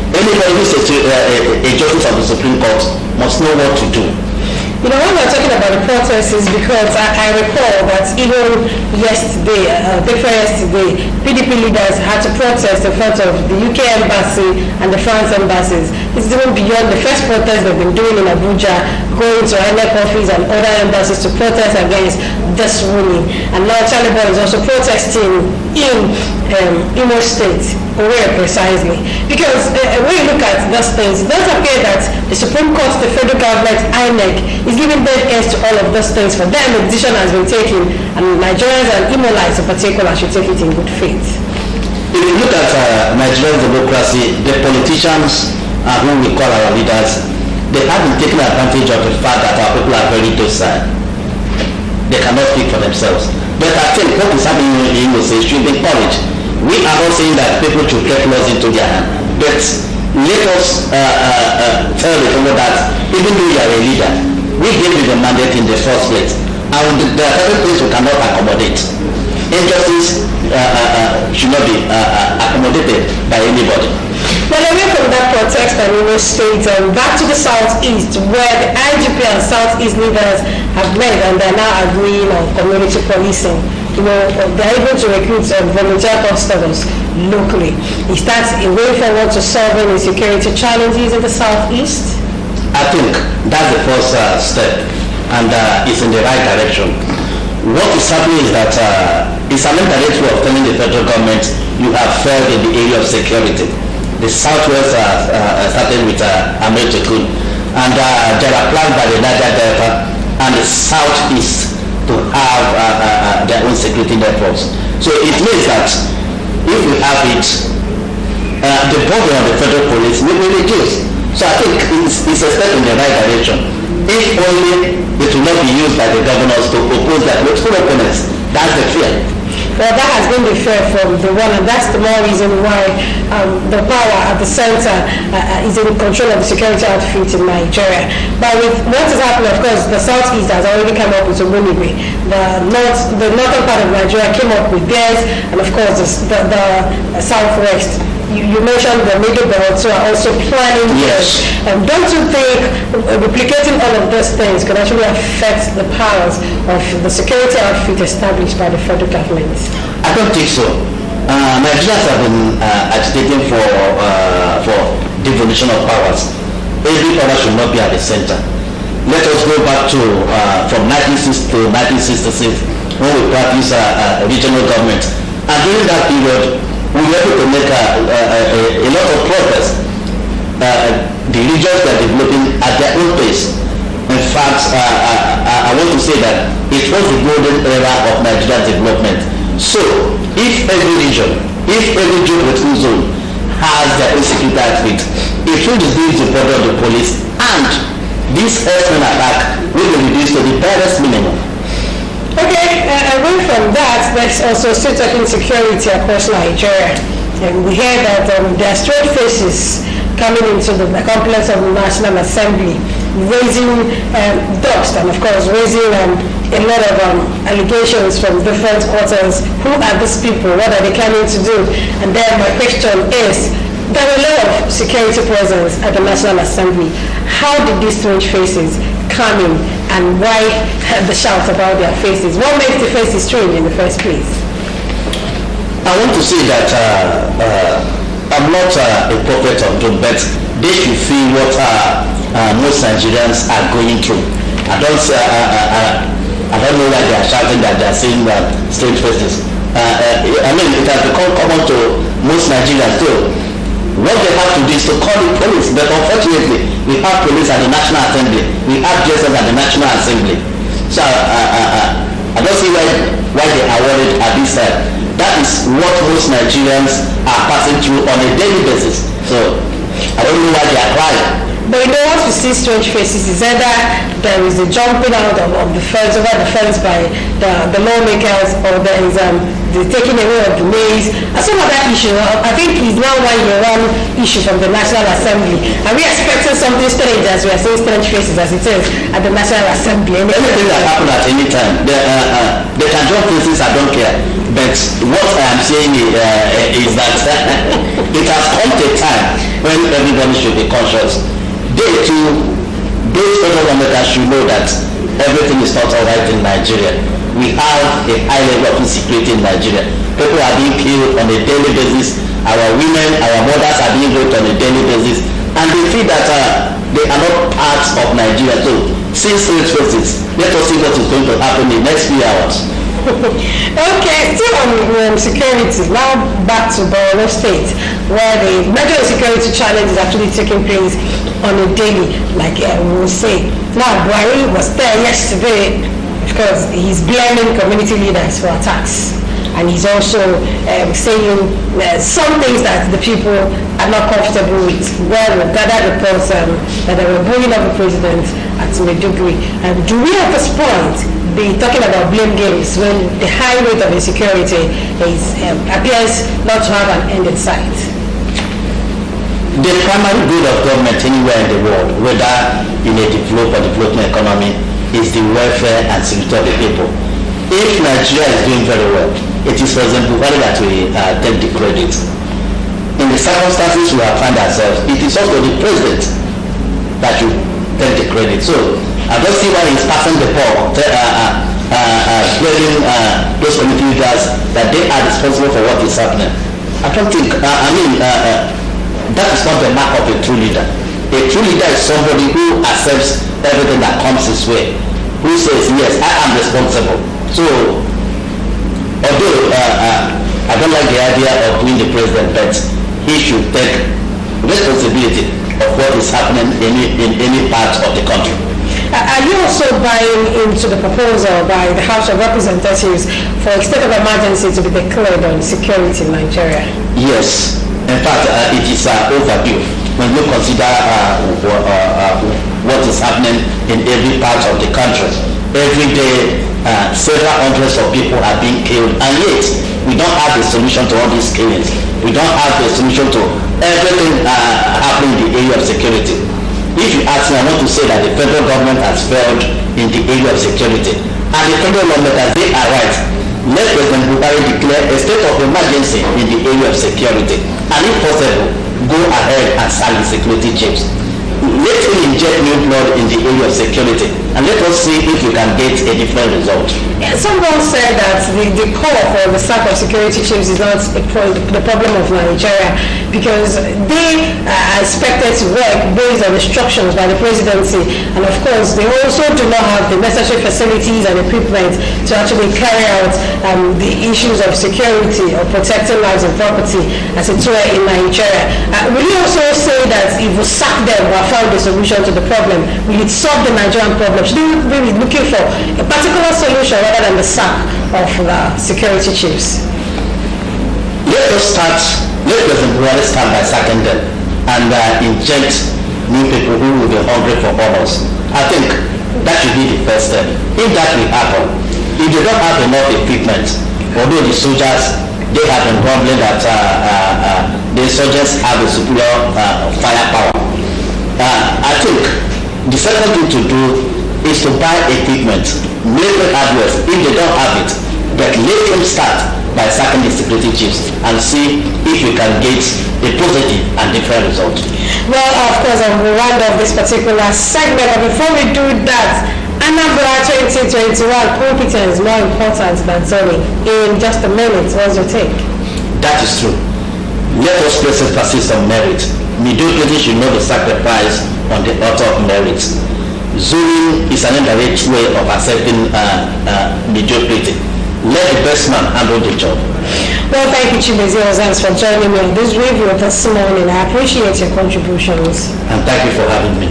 anybody who is a justice of the Supreme Court must know what to do. You know, when we're talking about the protests is because I recall that even yesterday, before yesterday, PDP leaders had to protest in front of the UK embassy and the France embassies. It's even beyond the first protest they've been doing in Abuja, going to INEC office and other embassies to protest against this ruling. And now Taliban is also protesting in Imo State, where precisely. Because when you look at those things, it does appear that the Supreme Court, the federal government, INEC, is giving dead ears to all of those things. For them, the decision has been taken, and Nigerians and Imolites in particular should take it in good faith. If you look at Nigerian democracy, the politicians who we call our leaders, they have been taking advantage of the fact that our people are very docile. They cannot speak for themselves. But I think what is happening in Imo State should be encouraged. We are not saying that people should get laws into their hand, but let us tell the people that even though you are a leader, we gave you the mandate in the first place, and there are certain things we cannot accommodate. Injustice should not be accommodated by anybody. Well, away from that protest and Imo State, back to the southeast, where the IGP and southeast leaders have met and they're now agreeing on community policing. You know, they're able to recruit volunteer customers locally. Is that a way forward to solving insecurity challenges in the southeast? I think that's the first step, and it's in the right direction. What is happening is that it's an indirect way of telling the federal government you have failed in the area of security. The southwest started with American, and there are plans by the Niger Delta and the southeast to have their own security networks. So it means that if we have it, the burden of the federal police will be reduced. So I think it's a step in the right direction. If only it will not be used by the governors to oppose their political opponents. That's the fear. Well, that has been the fear from the one, and that's the more reason why the power at the center is in control of the security outfit in Nigeria. But with what is happening, of course, the southeast has already come up with Ogbonigwe. The northern part of Nigeria came up with theirs, and of course the southwest. You mentioned the middle belt, so are also planning this. Don't you think replicating all of those things could actually affect the powers of the security outfit established by the federal government? I don't think so. Nigerians have been agitating for devolution of powers. Every power should not be at the center. Let us go back to from 1960 to 1966 when we practiced regional government, and during that period we were able to make a lot of progress. The regions were developing at their own pace. In fact, I want to say that it was the golden era of Nigerian development. So, if every region, if every geographical zone has their own security outfit, it will reduce the burden of the police, and this herdsmen attack will be reduced to the barest minimum. Okay, away from that, let's also still talking security across Nigeria. And we hear that there are straight faces coming into the complex of the National Assembly, raising dust and of course raising a lot of allegations from different quarters. Who are these people? What are they coming to do? And then my question is, there are a lot of security presence at the National Assembly. How did these strange faces come in, and why the shouts about their faces? What makes the faces strange in the first place? I want to say that I'm not a prophet of doom, but they should feel what most Nigerians are going through. I don't know why they are shouting that they are saying strange faces. I mean, it has become common to most Nigerians too. What they have to do is to call the police, but unfortunately, we have police at the National Assembly. We have JSS at the National Assembly. So I don't see why they are worried at this time. That is what most Nigerians are passing through on a daily basis. So I don't know why they are crying. But you know what we see strange faces is either there is a jumping out of the fence, over the fence by the lawmakers, or there is the taking away of the maize. And some of that issue, I think is now one year one issue from the National Assembly. Are we expecting something strange as we are seeing strange faces as it is at the National Assembly? Anything that happen at any time. They can jump faces, I don't care. But what I am saying is that it has come to a time when everybody should be conscious. Those federal lawmakers should know that everything is not alright in Nigeria. We have a high level of insecurity in Nigeria. People are being killed on a daily basis. Our women, our mothers are being raped on a daily basis. And they feel that they are not parts of Nigeria. So, since strange faces, let us see what is going to happen in the next few hours. Okay, still on security, now back to Borno State, where the major security challenge is actually taking place on a daily, like we will say. Now, Buhari was there yesterday because he's blaming community leaders for attacks. And he's also saying some things that the people are not comfortable with. Well, we've gathered reports that they were bullying of the president at Maiduguri. And do we at this point be talking about blame games when the high rate of insecurity appears not to have an end in sight? The primary goal of government anywhere in the world, whether in a developed or developing economy, is the welfare and security of the people. If Nigeria is doing very well, it is President Buhari that we take the credit. In the circumstances we have found ourselves, it is also the president that you take the credit. So I don't see why he's passing the ball, blaming those community leaders that they are responsible for what is happening. I don't think, that is not the mark of a true leader. A true leader is somebody who accepts everything that comes his way, who says, yes, I am responsible. So, although I don't like the idea of being the president, but he should take responsibility of what is happening in any part of the country. Are you also buying into the proposal by the House of Representatives for a state of emergency to be declared on security in Nigeria? Yes. In fact, it is overdue when you consider what is happening in every part of the country. Every day, several hundreds of people are being killed, and yet we don't have a solution to all these killings. We don't have a solution to everything happening in the area of security. If you ask me, I want to say that the federal government has failed in the area of security, and the federal government, they are right. Let President Buhari declare a state of emergency in the area of security, and if possible, go ahead and start the security chiefs. Let him inject new blood in the area of security, and let us see if we can get a different result. Someone said that the call for the staff of security chiefs is not the problem of Nigeria, because they are expected to work based on instructions by the presidency, and of course they also do not have the necessary facilities and equipment to actually carry out the issues of security or protecting lives and property as it were in Nigeria. Will you also say that if we sack them or found a solution to the problem, will it solve the Nigerian problem? Should we be looking for a particular solution rather than the sack of the security chiefs? Let President Buhari start by sacking them and inject new people who will be hungry for honors. I think that should be the first step. If that will happen, if they don't have enough equipment, although the soldiers, they have been grumbling that the soldiers have a superior firepower. I think the second thing to do is to buy equipment, military hardware, if they don't have it, but let them start by sacking the security chiefs and see if we can get a positive and different result. Well, of course, I will round off this particular segment, but before we do that, Anambra 2021 competence more important than zoning. In just a minute, what's your take? That is true. Let us place emphasis on merit. Mediocrity should not be sacrificed on the altar of merit. Zoning is an indirect way of accepting mediocrity. Let the best man handle the job. Well, thank you, Chibeze Ozans, for joining me on this review this morning. I appreciate your contributions. And thank you for having me.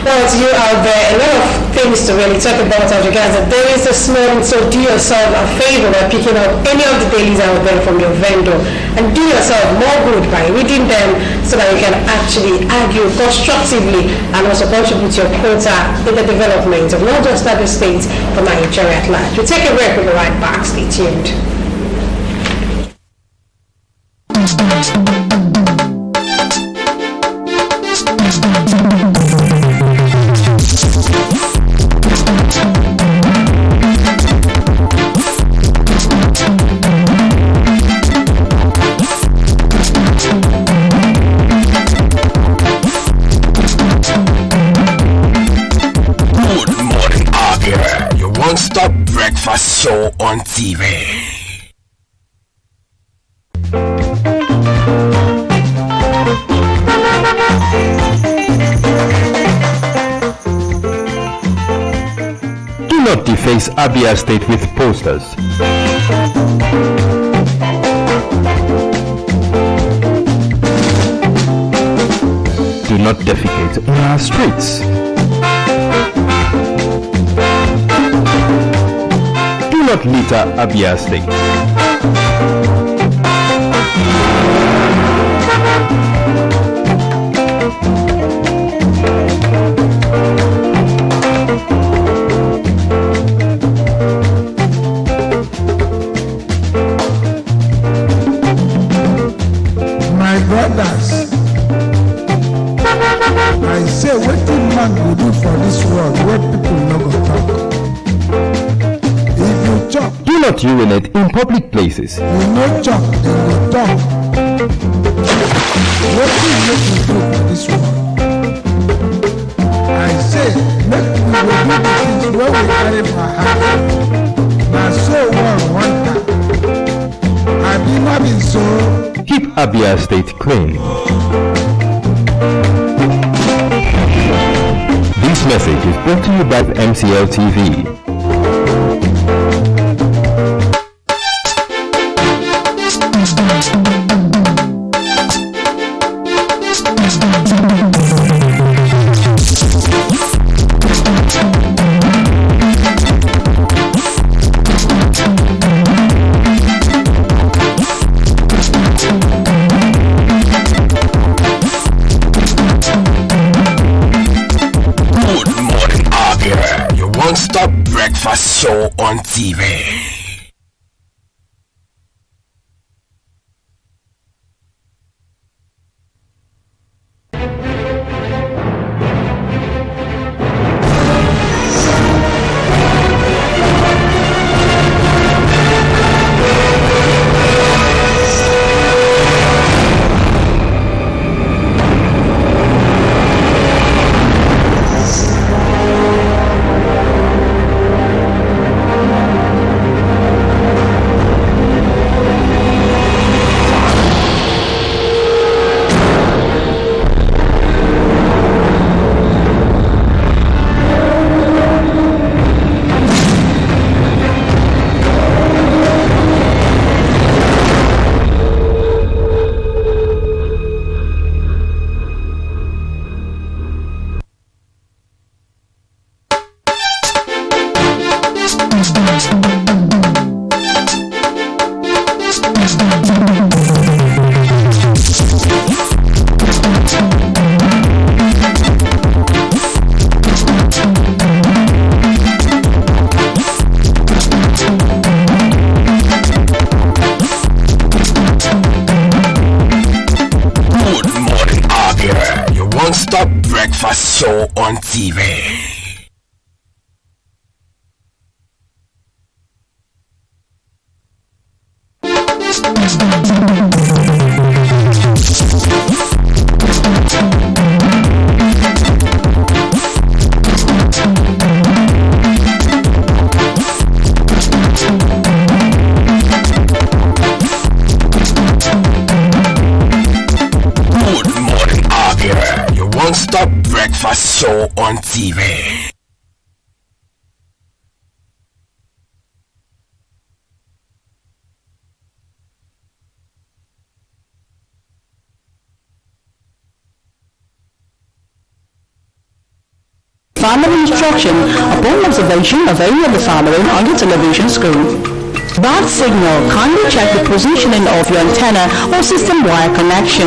Well, to you out there, a lot of things to really talk about as regards that there is this morning, so do yourself a favor by picking up any of the dailies out there from your vendor and do yourself more good by reading them so that you can actually argue constructively and also contribute your quota in the development of not just other states but Nigeria at large. We'll take a break, we'll be right back. Stay tuned. Non-stop breakfast show on TV. Do not deface Abia State with posters. Do not defecate on our streets. Do not litter Abia State. My brothers, I say wetin man go do for this world wey people no go talk. If you chop, Do not urinate in public places. you no chop, dem go talk. Wetin make you do for this world? I say make we go do the things wey we carry for heart. Na so one want am. Abi no be so. Keep Abia State clean. This message is brought to you by MCL TV. Non-stop breakfast show on TV. Non-stop breakfast show on TV. show on TV. Family instruction upon observation of any of the following on the television screen. Bad signal, kindly check the positioning of your antenna or system wire connection.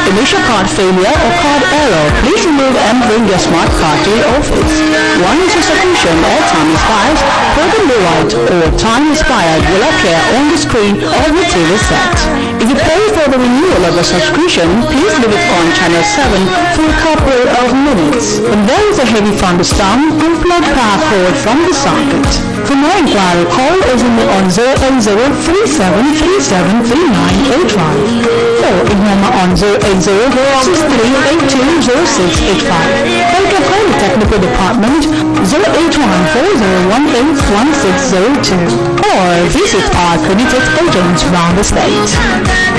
Initial card failure or card error, please remove and bring your smart card to the office. Once your subscription or time expires, program rewrite or time expired will appear on the screen of the TV set. If you pay for the renewal of a subscription, please leave it on channel 7 for a couple of minutes. When there is a heavy thunderstorm, unplug power cord from the socket. For more inquiry, call us on 08037373985 or email on 08063820685. Or you can call the technical department 08140181602 or visit our accredited agents around the state.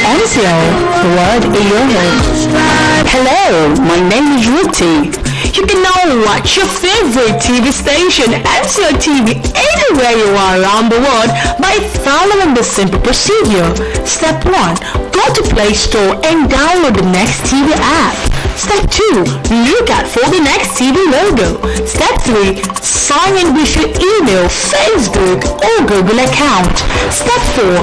NCO, the word in your home. Hello, my name is Ruti. You can now watch your favorite TV station, NCO TV, anywhere you are around the world by following the simple procedure. Step 1. Go to Play Store and download the Next TV app. Step 2. Look out for the Next TV logo. Step 3. Sign in with your email, Facebook, or Google account. Step 4.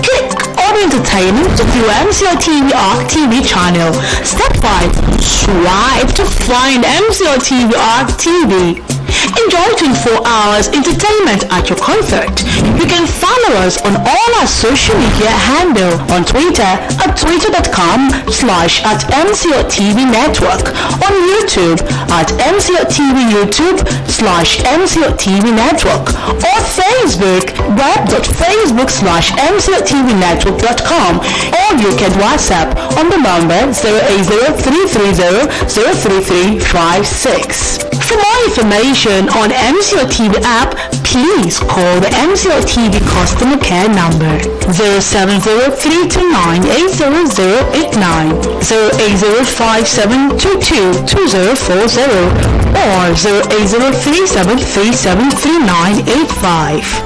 Click on entertainment of your MCO TV ARC TV channel. Step 5. Swipe to find MCO TV ARC TV. Enjoy 24 hours entertainment at your comfort. You can follow us on all our social media handle on Twitter at twitter.com/@MCOTV Network, on YouTube at MCOTV YouTube/MCOTV Network, or Facebook web.facebook/MCOTVNetwork.com, or you can WhatsApp on the number 08033033356. For more information on MCO TV app, please call the MCO TV customer care number 07032980089, 08057222040, or 08037373985.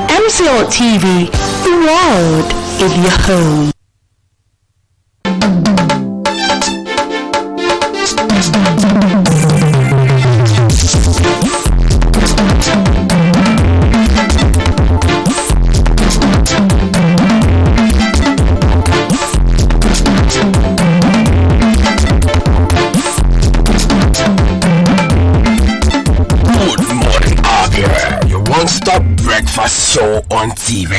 MCO TV, the world in your home. Non-stop breakfast show on TV.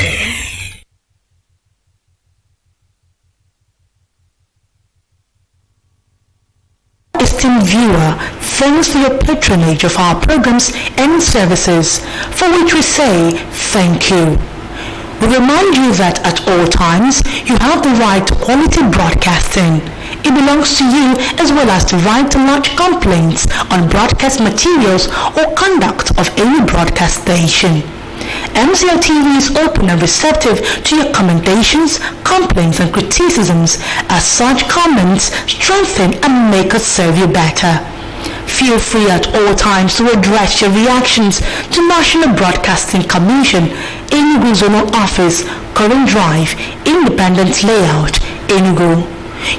Esteemed viewer, thanks for your patronage of our programs and services, for which we say thank you. We remind you that at all times you have the right to quality broadcasting. It belongs to you as well as the right to lodge complaints on broadcast materials or conduct of any broadcast station. MCO TV is open and receptive to your commendations, complaints and criticisms, as such comments strengthen and make us serve you better. Feel free at all times to address your reactions to National Broadcasting Commission, Enugu Zonal Office, Current Drive, Independent Layout, Enugu.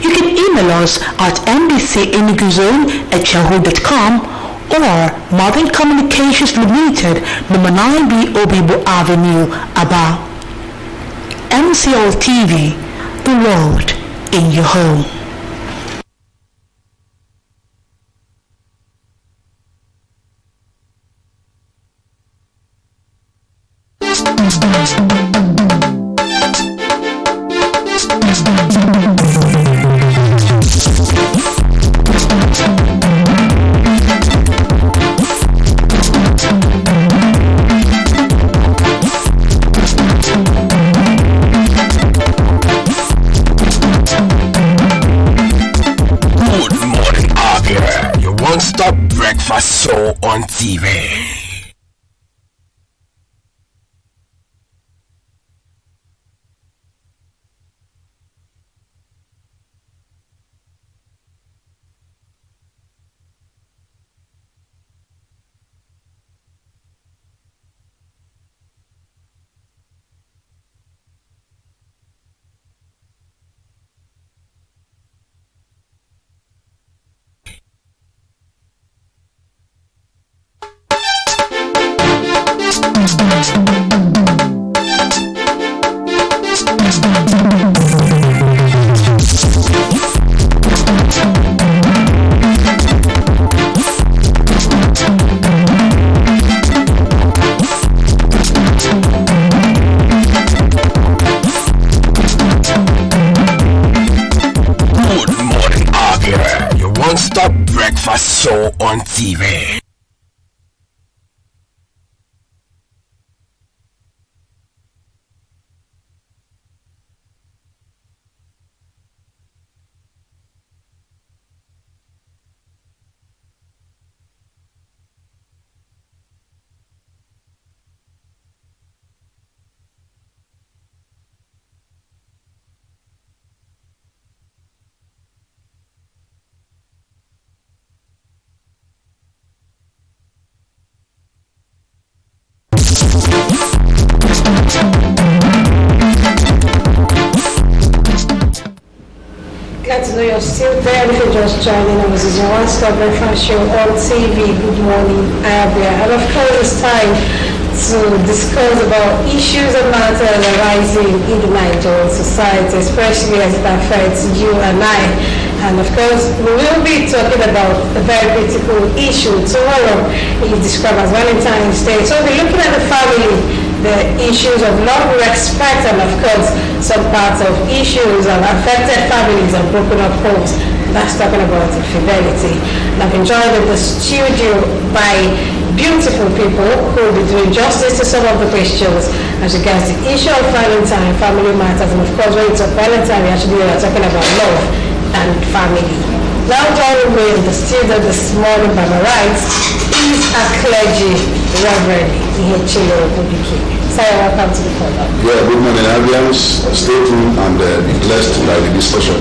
You can email us at ndcenuguzone@yahoo.com or Modern Communications Limited, number 9B Obibo Avenue, Aba. MCO TV, the world in your home. Non-stop breakfast show on TV. Show on TV. Glad to know you're still there. If you're just joining us, this is your one-stop breakfast show on TV. Good morning, Abia. And of course, it's time to discuss about issues and matters arising in the Nigerian society, especially as it affects you and I. And of course, we will be talking about a very critical issue. Tomorrow is described as Valentine's Day. So we'll be looking at the family, the issues of love, respect, and of course, some parts of issues of affected families and broken up homes. That's talking about infidelity. And I've been joined in the studio by beautiful people who will be doing justice to some of the questions as regards the issue of Valentine, family matters, and of course, when it's a Valentine, we actually are talking about love and family. Now joining me in the studio this morning by my right is a clergy, Reverend Ihechile Obike. Sir, welcome to the program. Yeah, good morning, Abians. Stay tuned and be blessed by the discussion.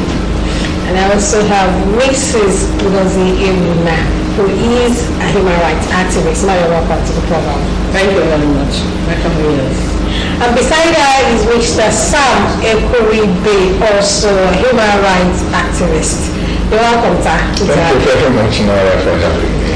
And I also have Mrs. Ngozi Ebuna, who is a human rights activist. Now you're welcome to the program. Thank you very much. Welcome here. And beside her is Mr. Sam Ekuribe, also a human rights activist. You're welcome, sir. Thank you very much, Nora, for having me.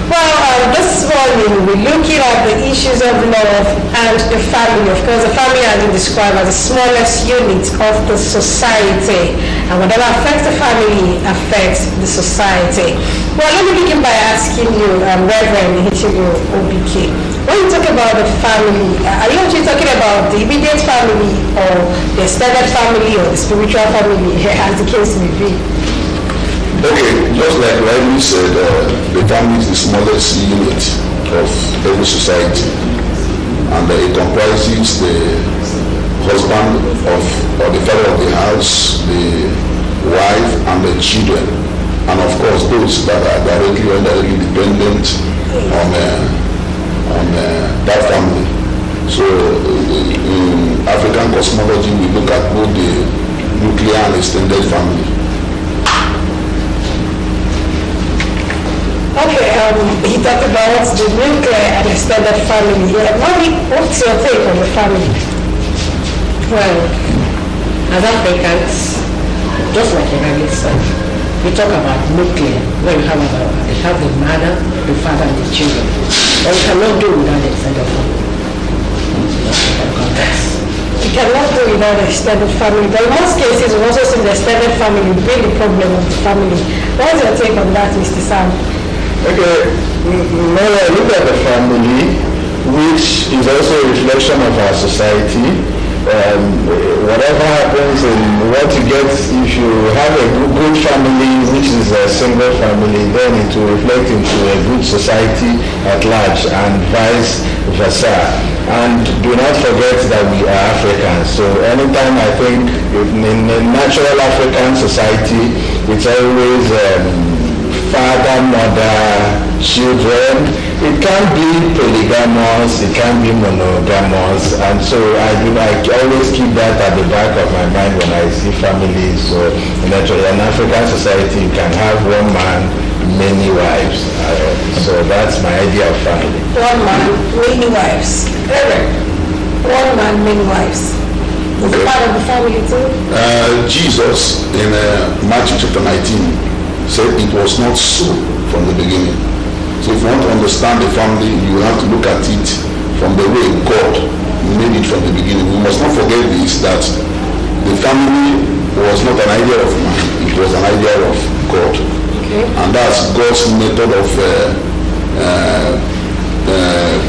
Well, this morning we're looking at the issues of love and the family. Of course, the family has been described as the smallest unit of the society, and whatever affects the family affects the society. Well, let me begin by asking you, Reverend Ihechile Obike, when you talk about the family, are you actually talking about the immediate family or the extended family or the spiritual family, as the case may be? Okay, just like rightly said, the family is the smallest unit of every society, and it comprises the husband or the father of the house, the wife, and the children, and of course those that are directly or indirectly dependent on that family. So in African cosmology, we look at both the nuclear and extended family. Okay, he talked about the nuclear and extended family. What's your take on the family? Well, as Africans, just like Irani said, we talk about nuclear when you have the mother, the father, and the children. But we cannot do without the extended family. You cannot do without the extended family, but in most cases, we also see the extended family being the problem of the family. What is your take on that, Mr. Sam? Okay, now I look at the family, which is also a reflection of our society. Whatever happens and what you get, if you have a good family, which is a single family, then it will reflect into a good society at large and vice versa. And do not forget that we are Africans. So anytime I think in a natural African society, it's always father, mother, children. It can be polygamous, it can be monogamous, and so I always keep that at the back of my mind when I see families. So in an African society, you can have one man, many wives. So that's my idea of family. One man, many wives. One man, many wives. Is it part of the family too? Jesus in Matthew chapter 19 said it was not so from the beginning. So if you want to understand the family, you have to look at it from the way God made it from the beginning. We must not forget this, that the family was not an idea of man, it was an idea of God. Okay. And that's God's method of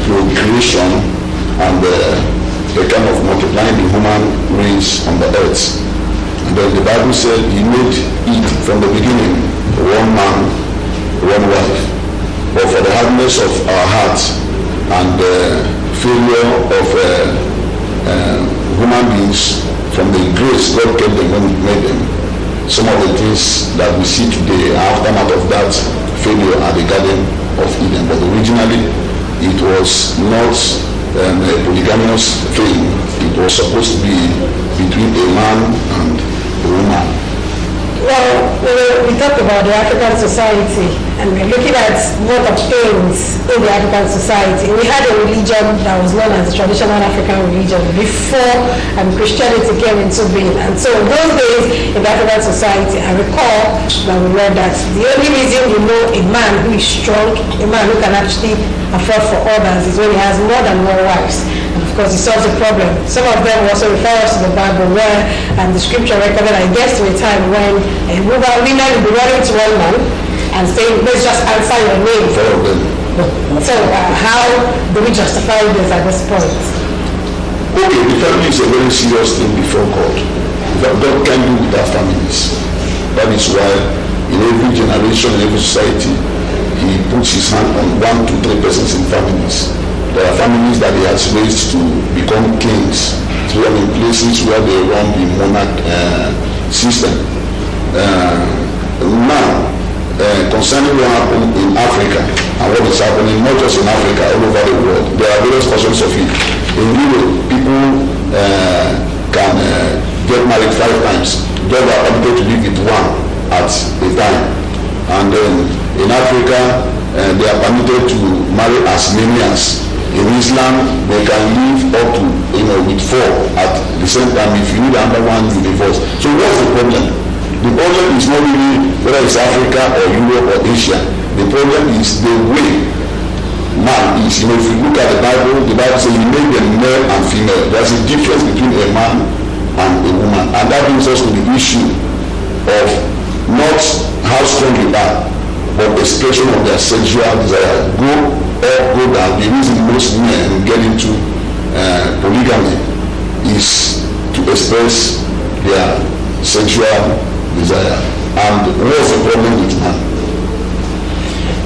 procreation and the kind of multiplying the human race on the earth. And then the Bible said he made it from the beginning, one man, one wife. But for the hardness of our hearts and the failure of human beings, from the grace God kept them when He made them, some of the things that we see today are aftermath of that failure at the Garden of Eden. But originally, it was not a polygamous thing. It was supposed to be between a man and a woman. Well, we talked about the African society, and we're looking at what of things in the African society. We had a religion that was known as the traditional African religion before Christianity came into being. And so in those days in the African society, I recall that we read that the only reason you know a man who is strong, a man who can actually afford for others, is when he has more than one wives. And of course, it solves the problem. Some of them also refer us to the Bible where the scripture recorded, I guess, to a time when women will be running to one man and saying, let's just answer your name. So how do we justify this at this point? Okay, the family is a very serious thing before God. God can do without families. That is why in every generation, in every society, He puts His hand on 1 to 3 persons in families. There are families that He has raised to become kings, to run in places where they run the monarch system. Now, concerning what happened in Africa and what is happening not just in Africa, all over the world, there are various versions of it. In Europe, people can get married 5 times. They are permitted to live with one at a time. And then in Africa, they are permitted to marry as many as. In Islam, they can live up to, with 4 at the same time. If you need another one, you divorce. So what's the problem? The problem is not really whether it's Africa or Europe or Asia. The problem is the way man is. If you look at the Bible says He made them male and female. There's a difference between a man and a woman. And that brings us to the issue of not how strong you are, but the expression of their sexual desire. Go up, go down. The reason most men get into polygamy is to express their sexual desire. And what's the problem with man?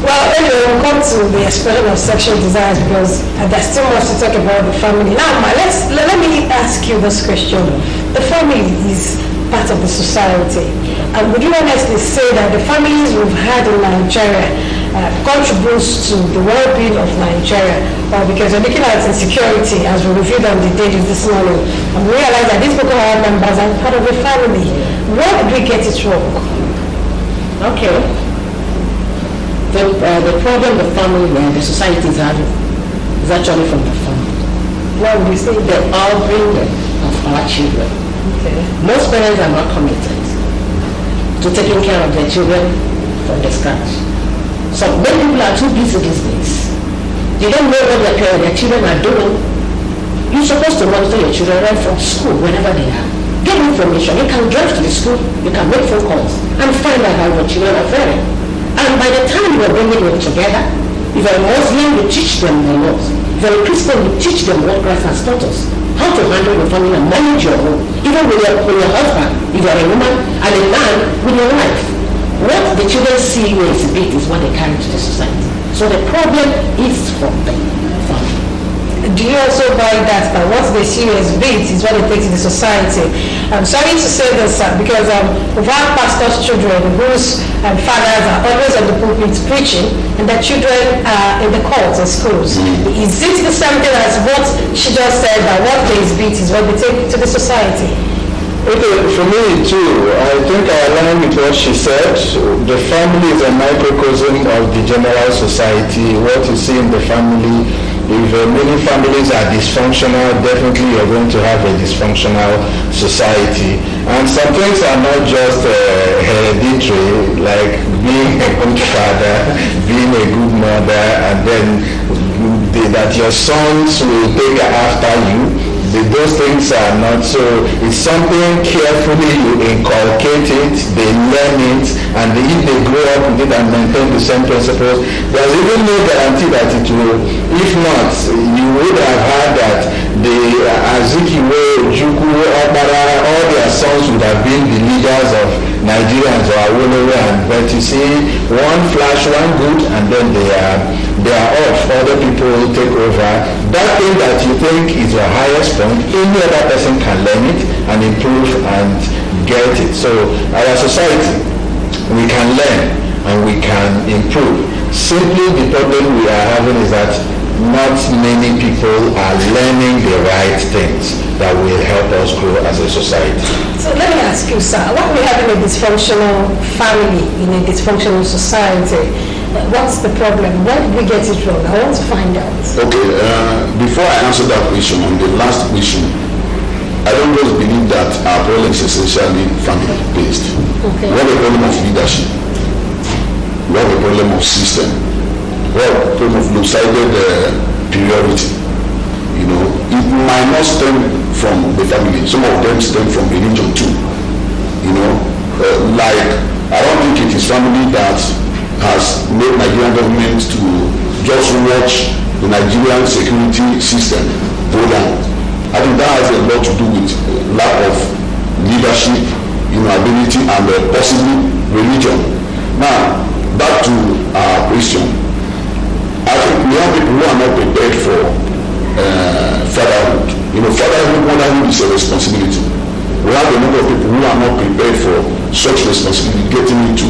Well, anyway, we'll come to the expression of sexual desires because there's still much to talk about the family. Now, let me ask you this question. The family is part of the society. And would you honestly say that the families we've had in Nigeria contributes to the well-being of Nigeria? Or because we're looking at insecurity as we reviewed on the daily this morning, and we realize that these Boko Haram members are part of the family. Where did we get it wrong? Okay. The problem the family and the society is having is actually from the family. Why would you say the upbringing of our children? Okay. Most parents are not committed to taking care of their children from the scratch. So many people are too busy these days. They don't know what their children are doing. You're supposed to monitor your children right from school, whenever they are. Get information. You can drive to the school, you can make phone calls, and find out how your children are faring. And by the time you are bringing them together, if you're a Muslim, you teach them the laws. If you're a Christian, you teach them what Christ has taught us. How to handle your family and manage your home. Even with your husband, if you're a woman, and a man with your wife. What the children see you exhibit is what they carry to the society. So the problem is from the family. Do you also buy that what they see you exhibit is what they take to the society? I'm sorry to say this because we've had pastors' children whose fathers are always on the pulpit preaching, and their children are in the courts and schools. Is it the same thing as what she just said, that what they exhibit is what they take to the society? Okay, for me too, I think I align with what she said. The family is a microcosm of the general society. What you see in the family, if many families are dysfunctional, definitely you're going to have a dysfunctional society. And some things are not just hereditary, like being a good father, being a good mother, and then that your sons will take after you. Those things are not so. It's something carefully you inculcate it, they learn it, and if they grow up with it and maintain the same principles, there's even no guarantee that it will. If not, you would have heard that the Azikiwe, Juku, Obara, all their sons would have been the leaders of Nigerians or Awolowo, but you see one flash, one good, and then they are off. Other people take over. That thing that you think is your highest point, any other person can learn it and improve and get it. So our society, we can learn and we can improve. Simply the problem we are having is that not many people are learning the right things that will help us grow as a society. So let me ask you, sir, why are we having a dysfunctional family in a dysfunctional society? What's the problem? Why did we get it wrong? I want to find out. Okay, before I answer that question, on the last question, I don't just believe that our problem is essentially family-based. Okay. We have a problem of leadership. We have a problem of system. We have a problem of lopsided priority. You know, it might not stem from the family. Some of them stem from religion too. You know, like, I don't think it is family that has made Nigerian government to just watch the Nigerian security system go down. I think that has a lot to do with lack of leadership, ability, and possibly religion. Now, back to our question. I think we have people who are not prepared for fatherhood. Fatherhood, motherhood is a responsibility. We have a number of people who are not prepared for such responsibility, getting into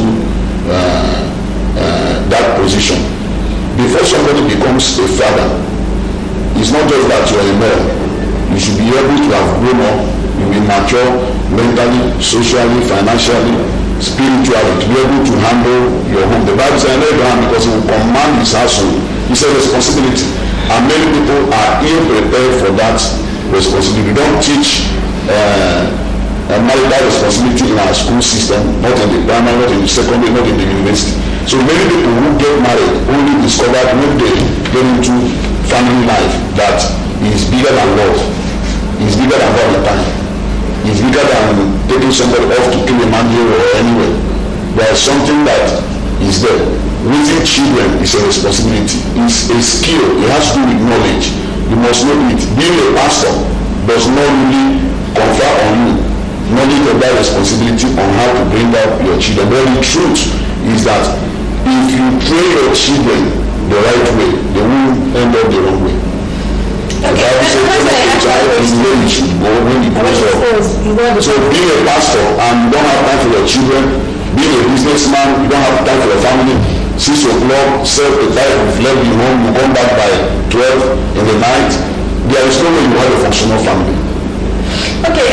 that position. Before somebody becomes a father, it's not just that you are a male. You should be able to have grown up, you will be mature mentally, socially, financially, spiritually, to be able to handle your home. The Bible says, Abraham, because he will command his household. It's a responsibility. And many people are ill prepared for that responsibility. We don't teach marital responsibility in our school system, not in the primary, not in the secondary, not in the university. So many people who get married only discover when they get into family life that is bigger than love, is bigger than Valentine, is bigger than taking somebody off to kill a man here or anywhere. There is something that is there. Raising children is a responsibility. It's a skill. It has to do with knowledge. You must know it. Being a pastor does not really confer on you knowledge of that responsibility on how to bring up your children. But the truth is that if you train your children the right way, they won't end up the wrong way. The Bible says the child is where you should go when he grows up. So being a pastor and you don't have time for your children, being a businessman, you don't have time for your family, 6 o'clock, self the time you've left you home, you come back by 12 in the night, there is no way you have a functional family. Okay,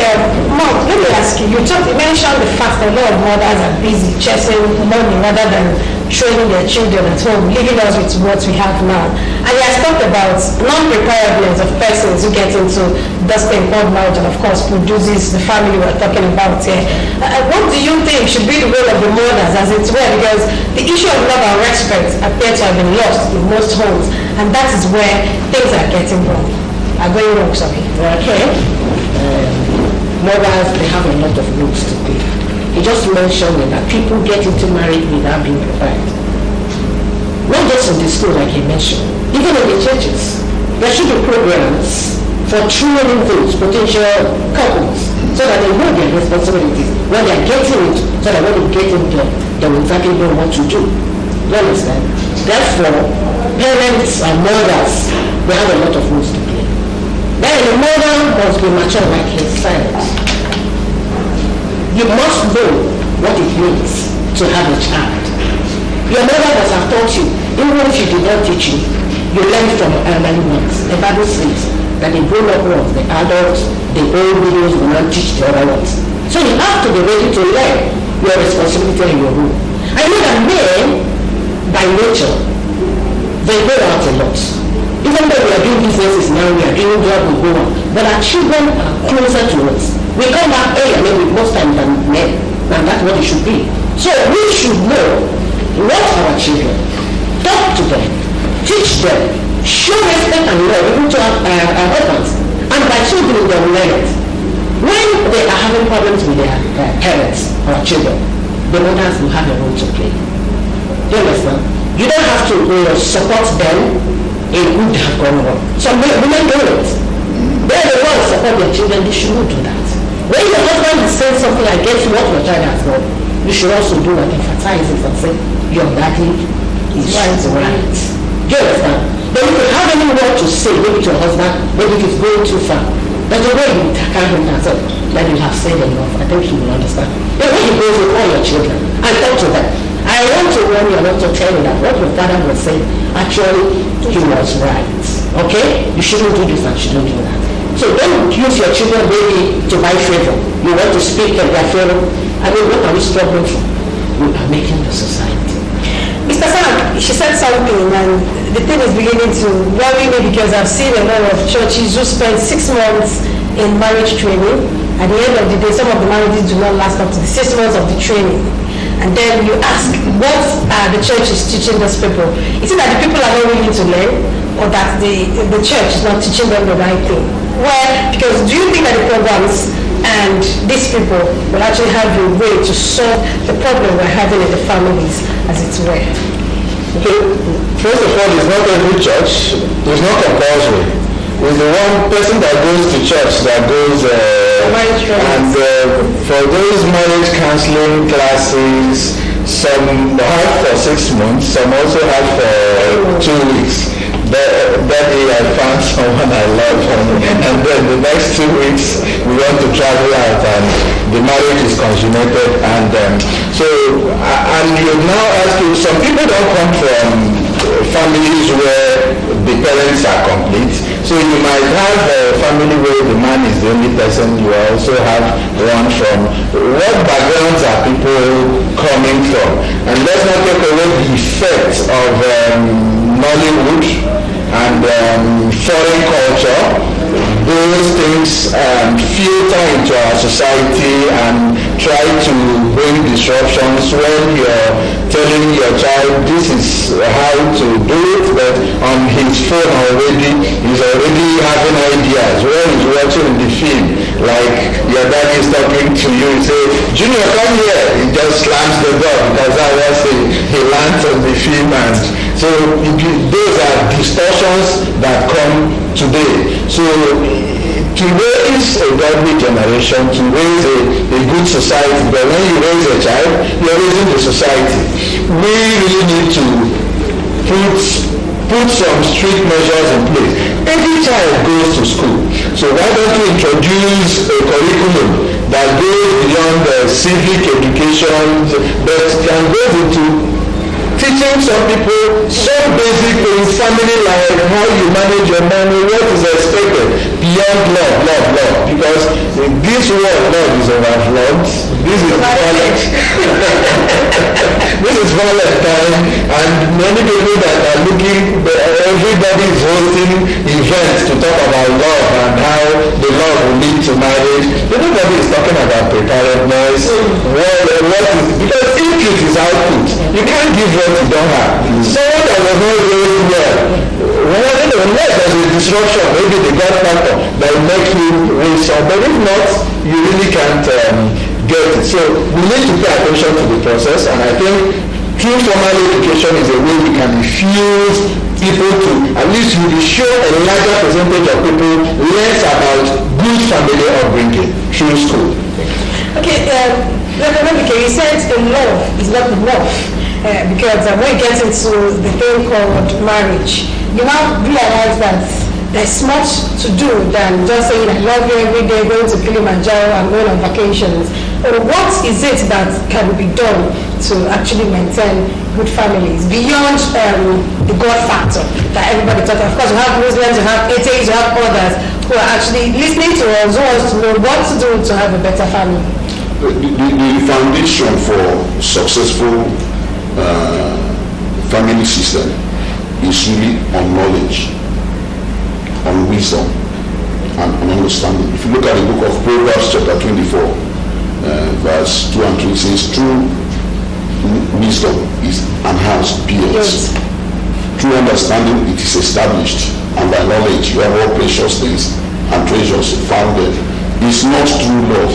Mark, let me ask you, you mentioned the fact that a lot of mothers are busy chasing money rather than training their children at home, leaving us with what we have now. And he has talked about non-preparedness of persons who get into this thing called marriage and of course produces the family we're talking about here. What do you think should be the role of the mothers as it were? Because the issue of love and respect appear to have been lost in most homes, and that is where things are getting wrong. Are going wrong, sorry. Okay. Mothers, they have a lot of roles to play. He just mentioned that people get into marriage without being prepared. Not just in the school like he mentioned, even in the churches. There should be programs for training those potential couples so that they know their responsibilities when they are getting it, so that when they get in there, they will exactly know what to do. You understand? Therefore, parents and mothers, they have a lot of roles to play. Then the mother must be mature like his side. You must know what it means to have a child. Your mother must have taught you, even if she did not teach you, you learn from elderly ones. The Bible says that the grown-up ones, the adults, the old widows will not teach the other ones. So you have to be ready to learn your responsibility and your role. I know that men, by nature, they go out a lot. Even though we are doing businesses now, we are doing job, we go on. But our children are closer to us. We come back earlier, maybe most times than men. And that's what it should be. So we should know what our children, talk to them, teach them, show respect and love even to our husbands. And by so doing, they will learn it. When they are having problems with their parents or children, the mothers will have a role to play. Do you understand? You don't have to support them in who they have gone wrong. Some women do it. They are the ones support their children, they shouldn't do that. When your husband is saying something against what your child has done, you should also do like emphasizes and say, your daddy is right. Do you understand? Then if you have any word to say, maybe to your husband, maybe if it's going too far, there's a way you tackle him and say, then you have said enough. I think he will understand. Then when you go with all your children and talk to them, I want to warn you, not to tell you that what your father was saying, actually, he was right. Okay? You shouldn't do this and shouldn't do that. So don't use your children maybe to buy favor. You want to speak in their favor. I mean, what are we struggling for? We are making the society. Mr. Sam, she said something and the thing is beginning to worry me because I've seen a lot of churches who spend 6 months in marriage training. At the end of the day, some of the marriages do not last up to the 6 months of the training. And then you ask, what are the churches teaching these people? Is it that the people are not willing to learn, or that the church is not teaching them the right thing? Well, because do you think that the programs and these people will actually have a way to solve the problem we're having in the families, as it were? Okay, first of all, it's not every church. It's not compulsory. It's the one person that goes to church that goes and for those marriage counseling classes, some have for 6 months, some also have for 2 weeks. That day I found someone I love, and then the next 2 weeks we want to travel out and the marriage is consummated, and and you now ask you, some people don't come from families where the parents are complete, so you might have a family where the man is the only person. You also have one from what backgrounds are people coming from, and let's not take away the effect of Nollywood and foreign culture. Those things filter into our society and try to bring disruptions when you're telling your child this is how to do it, but on his phone already, he's already having ideas. When he's watching the film, like your dad is talking to you, he say, Junior, come here. He just slams the door because that was he lands on the film, and so those are distortions that come today. So to raise a godly generation, to raise a good society, but when you raise a child, you're raising the society. We really need to put some strict measures in place. Every child goes to school, so why don't you introduce a curriculum that goes beyond the civic education, but can go into teaching some people some basic things, family life, how you manage your money, what is expected beyond love, because this world, love is overflowed. This is violent. This is violent time, and many people that are looking, everybody is hosting events to talk about love and how the love will lead to marriage. Everybody is talking about preparedness. Because input is output. You can't give what you don't have. Someone that was not raised well, unless there's a disruption, maybe the God factor that will make you raise up, but if not, you really can't get it. So we need to pay attention to the process, and I think through formal education is a way we can infuse people to, at least you will show a larger percentage of people less about good family upbringing through school. Okay, you said love is not enough. Because when you get into the thing called marriage, you now realize that there's much to do than just saying I love you every day, going to Kilimanjaro and going on vacations. What is it that can be done to actually maintain good families beyond the God factor that everybody talks about? Of course, you have Muslims, you have atheists, you have others who are actually listening to us, who wants to know what to do to have a better family. The foundation for successful family system is really on knowledge, on wisdom, and on understanding. If you look at the book of Proverbs chapter 24, verse 2 and 3, it says, true wisdom is an house built. True understanding, it is established, and by knowledge you have all precious things and treasures founded. It's not true love.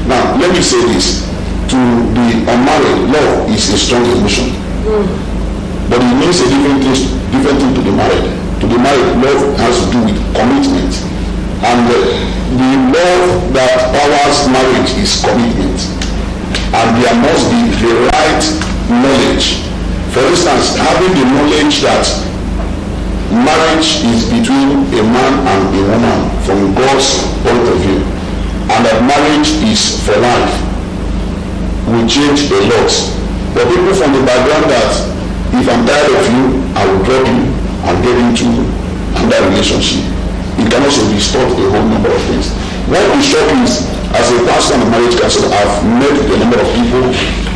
Now, let me say this. To the unmarried, love is a strong emotion. But it means a different thing to the married. To the married, love has to do with commitment. And the love that powers marriage is commitment. And there must be the right knowledge. For instance, having the knowledge that marriage is between a man and a woman from God's point of view, and that marriage is for life, will change a lot. But people from the background that if I'm tired of you, I will drop you and get into another relationship, it can also distort a whole number of things. What will shock is, as a pastor and a marriage counselor, I've met a number of people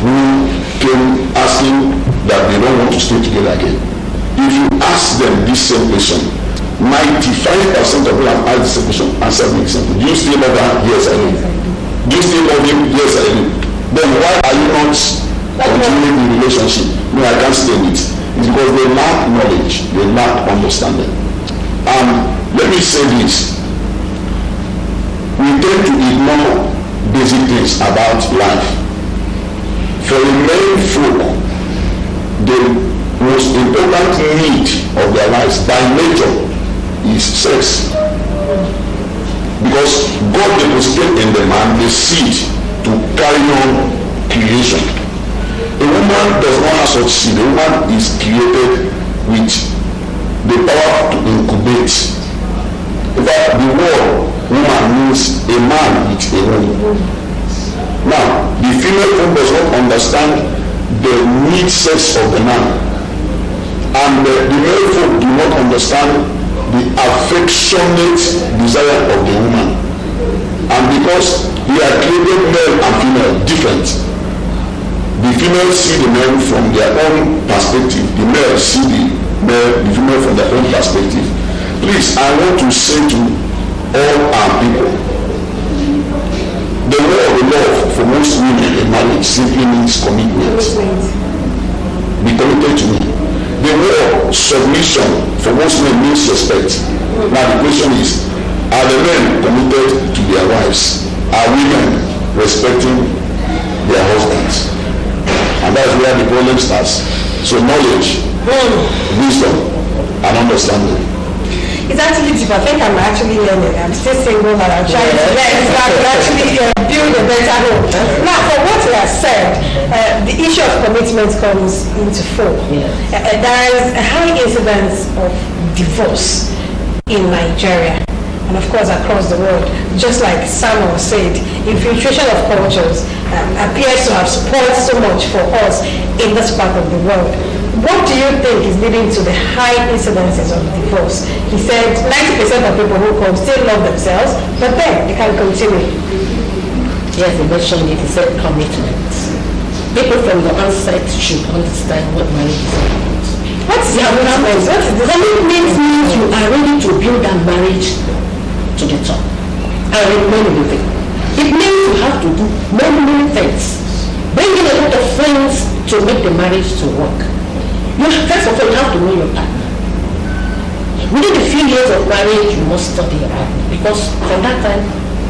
who came asking that they don't want to stay together again. If you ask them this same question, 95% of them have asked the same question, answer me simple. Do you still love her? Yes, I do. Do you still love him? Yes, I do. Then why are you not continuing the relationship? No, I can't stay in it. It's because they lack knowledge, they lack understanding. Let me say this. We tend to ignore basic things about life. For the many folk, the most important need of their lives by nature is sex. Because God deposited in the man the seed to carry on creation. A woman does not have such seed. A woman is created with the power to incubate. In fact, the word woman means a man with a womb. Now, the female folk does not understand the need sex of the man. And the male folk do not understand the affectionate desire of the woman. And because we are created male and female different, the female see the men from their own perspective, the male see the female from their own perspective. Please, I want to say to all our people, the word love for most women in marriage simply means commitment. Be committed to me. The word submission for most men means respect. Now the question is, are the men committed to their wives? Are women respecting their husbands? And that's where the problem starts. So knowledge, wisdom, and understanding. It's actually deep. I think I'm actually learning. I'm still single, but I'm trying to actually build a better home. Now, for what you have said, the issue of commitment comes into full. There is a high incidence of divorce in Nigeria, and of course across the world. Just like Samuel said, infiltration of cultures appears to have spoiled so much for us in this part of the world. What do you think is leading to the high incidences of divorce? He said 90% of people who come still love themselves, but then they can continue. Yes, they mentioned it. He said commitment. People from the onset should understand what marriage is about. What's commitment? Commitment means you are ready to build that marriage to the top and remain with it. It means you have to do many things. Bring in a lot of friends to make the marriage to work. First of all, you have to know your partner. Within a few years of marriage, you must study your partner, because from that time,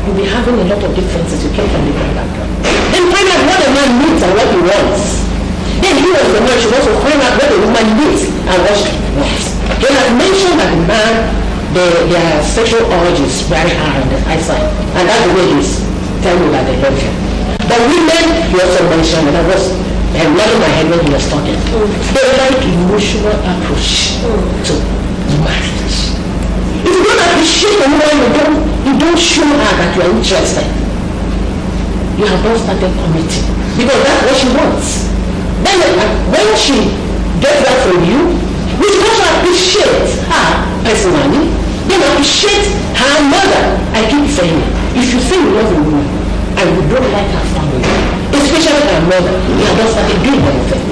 you'll be having a lot of differences. You came from different backgrounds. Then find out what a man needs and what he wants. Then you as the man should also find out what a woman needs and what she wants. They have mentioned that the man, their sexual urge is very high on the high side, and that's the way they tell you that they love you. But women, you also mentioned, and I was nodding my head when you were talking. They like emotional approach to marriage. If you don't appreciate a woman, you don't show her that you are interested. You have not started committing, because that's what she wants. Then when she gets that from you, we should also appreciate her personally. Then appreciate her mother. I keep saying, if you say you love a woman and you don't like her family, especially her mother, you have not started doing anything.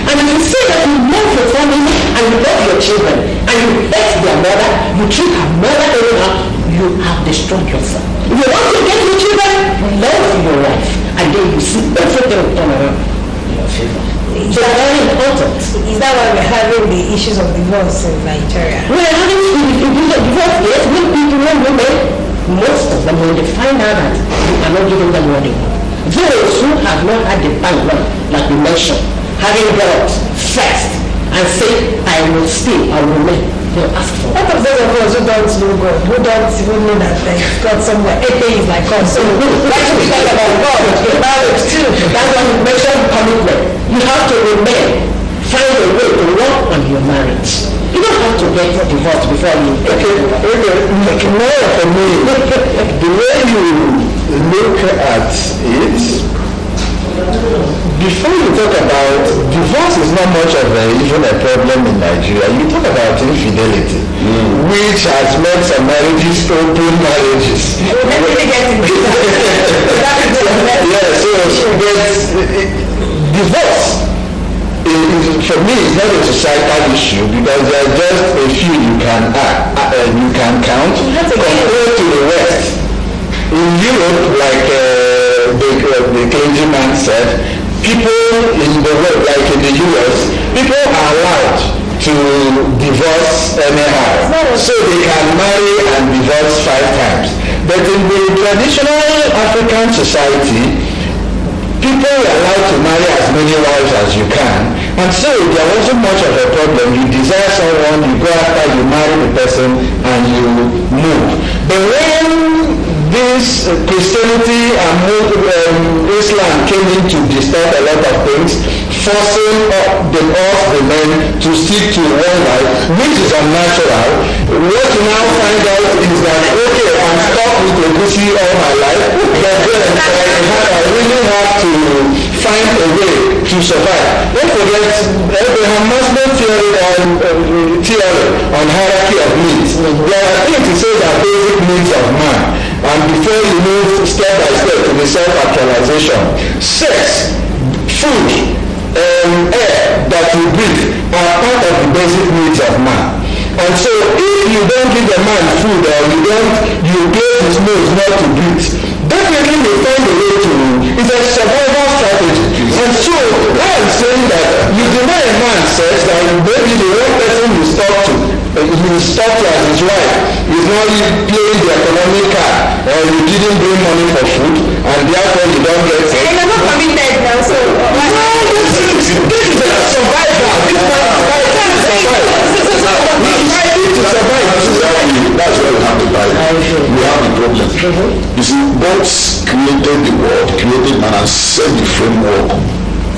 And if you say that you love your family and you love your children and you hate their mother, you treat her mother anyhow, you have destroyed yourself. If you want to get your children, love your wife, and then you see everything will turn around in your favor. It's very important. Is that why we're having the issues of divorce in Nigeria? We're having issues of divorce, yes, with people, women. Most of them, when they find out that you are not giving them what they want, those who have not had the background, like we mentioned, having got first and say, I will stay, I will remain. they'll ask for. What of those of us who don't know God, who don't even know that God somewhere, everything is like God. So why should we talk about God in marriage too? That's why we mention commitment. You have to remain, find a way to work on your marriage. You don't have to get divorced before you. Okay. More for me, the way you look at it, before you talk about divorce is not much of even a problem in Nigeria. You talk about infidelity, which has made some marriages open marriages. Divorce for me is not a societal issue because there are just a few you can count compared to the West. In Europe, like the clergyman said, people in the world, like in the US, people are allowed to divorce anyhow. So they can marry and divorce 5 times. But in the traditional African society, people are allowed to marry as many wives as you can. And so there wasn't much of a problem. You desire someone, you go after, you marry the person, and you move. But when this Christianity and Islam came in to disturb a lot of things, forcing the men to stick to one life, which is unnatural. What you now find out is that, okay, I'm stuck with a pussy all my life, but then I really have to find a way to survive. Don't forget Abraham Maslow's theory on hierarchy of needs. There are things he says are basic needs of man. And before you move step by step to the self-actualization, sex, food, air that you breathe are part of the basic needs of man. And so if you don't give a man food or you close his nose not to breathe, definitely you find a way to, it's a survival strategy. And so I am saying that you deny a man sex that maybe the one person you stop to as his wife is now playing the economic card, or you didn't bring money for food and therefore you don't get sex. And you're not committed now, so this is a survival. That's why we have the Bible. We have the problem. You see, God created the world, created man, and set the framework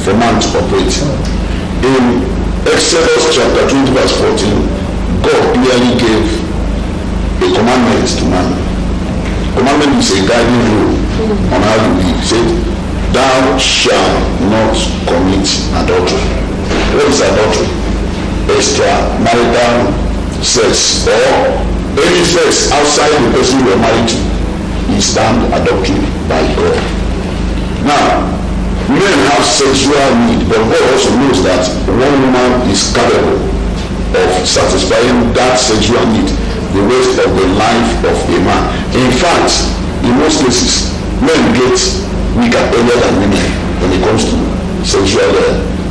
for man to operate. In Exodus chapter 20 verse 14, God clearly gave a commandment to man. Commandment is a guiding rule on how to live. He said, thou shalt not commit adultery. What is adultery? Extramarital sex or any sex outside the person you are married to is termed adultery by God. Now, men have sexual need, but God also knows that one woman is capable of satisfying that sexual need the rest of the life of a man. In fact, in most cases, men get weaker earlier than women when it comes to sexual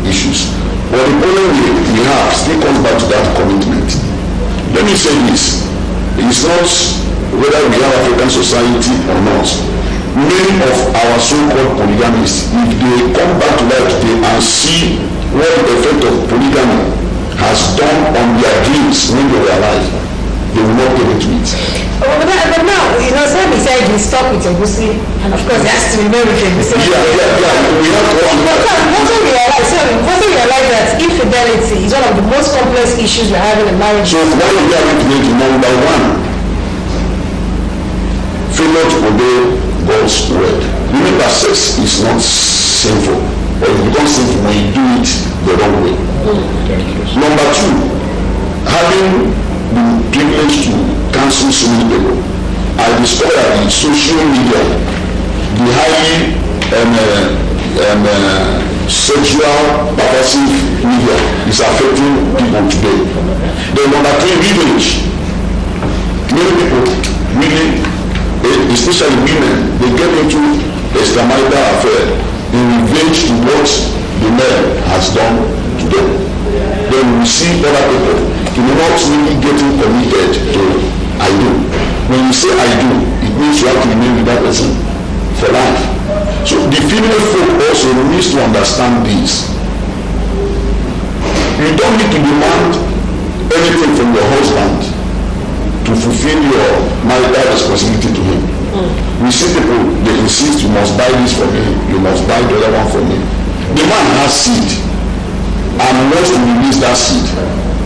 issues. But the problem we have still comes back to that commitment. Let me say this. It's not whether we have African society or not. Many of our so-called polygamists, if they come back to life today and see what the effect of polygamy has done on their dreams when they were alive, they will not get into it. But now, somebody said you stop with a pussy, and of course, it has to remain with a pussy. We have to also realize that infidelity is one of the most complex issues we're having in marriage. So, what we are going to number one, failure to obey God's word. Remember, sex is not sinful, but it becomes sinful when you do it the wrong way. Number two, having been privileged to counsel so many people, I discovered that in social media, the highly sexual pervasive media is affecting people today. Then number three, revenge. Many people really, especially women, they get into extramarital affair in revenge to what the man has done to them. Then we see other people not really getting committed to I do. When you say I do, it means you have to remain with that person for life. So the female folk also needs to understand this. You don't need to demand anything from your husband to fulfill your marital responsibility to him. We see people, they insist, you must buy this for me, you must buy the other one for me. The man has seed and wants to release that seed.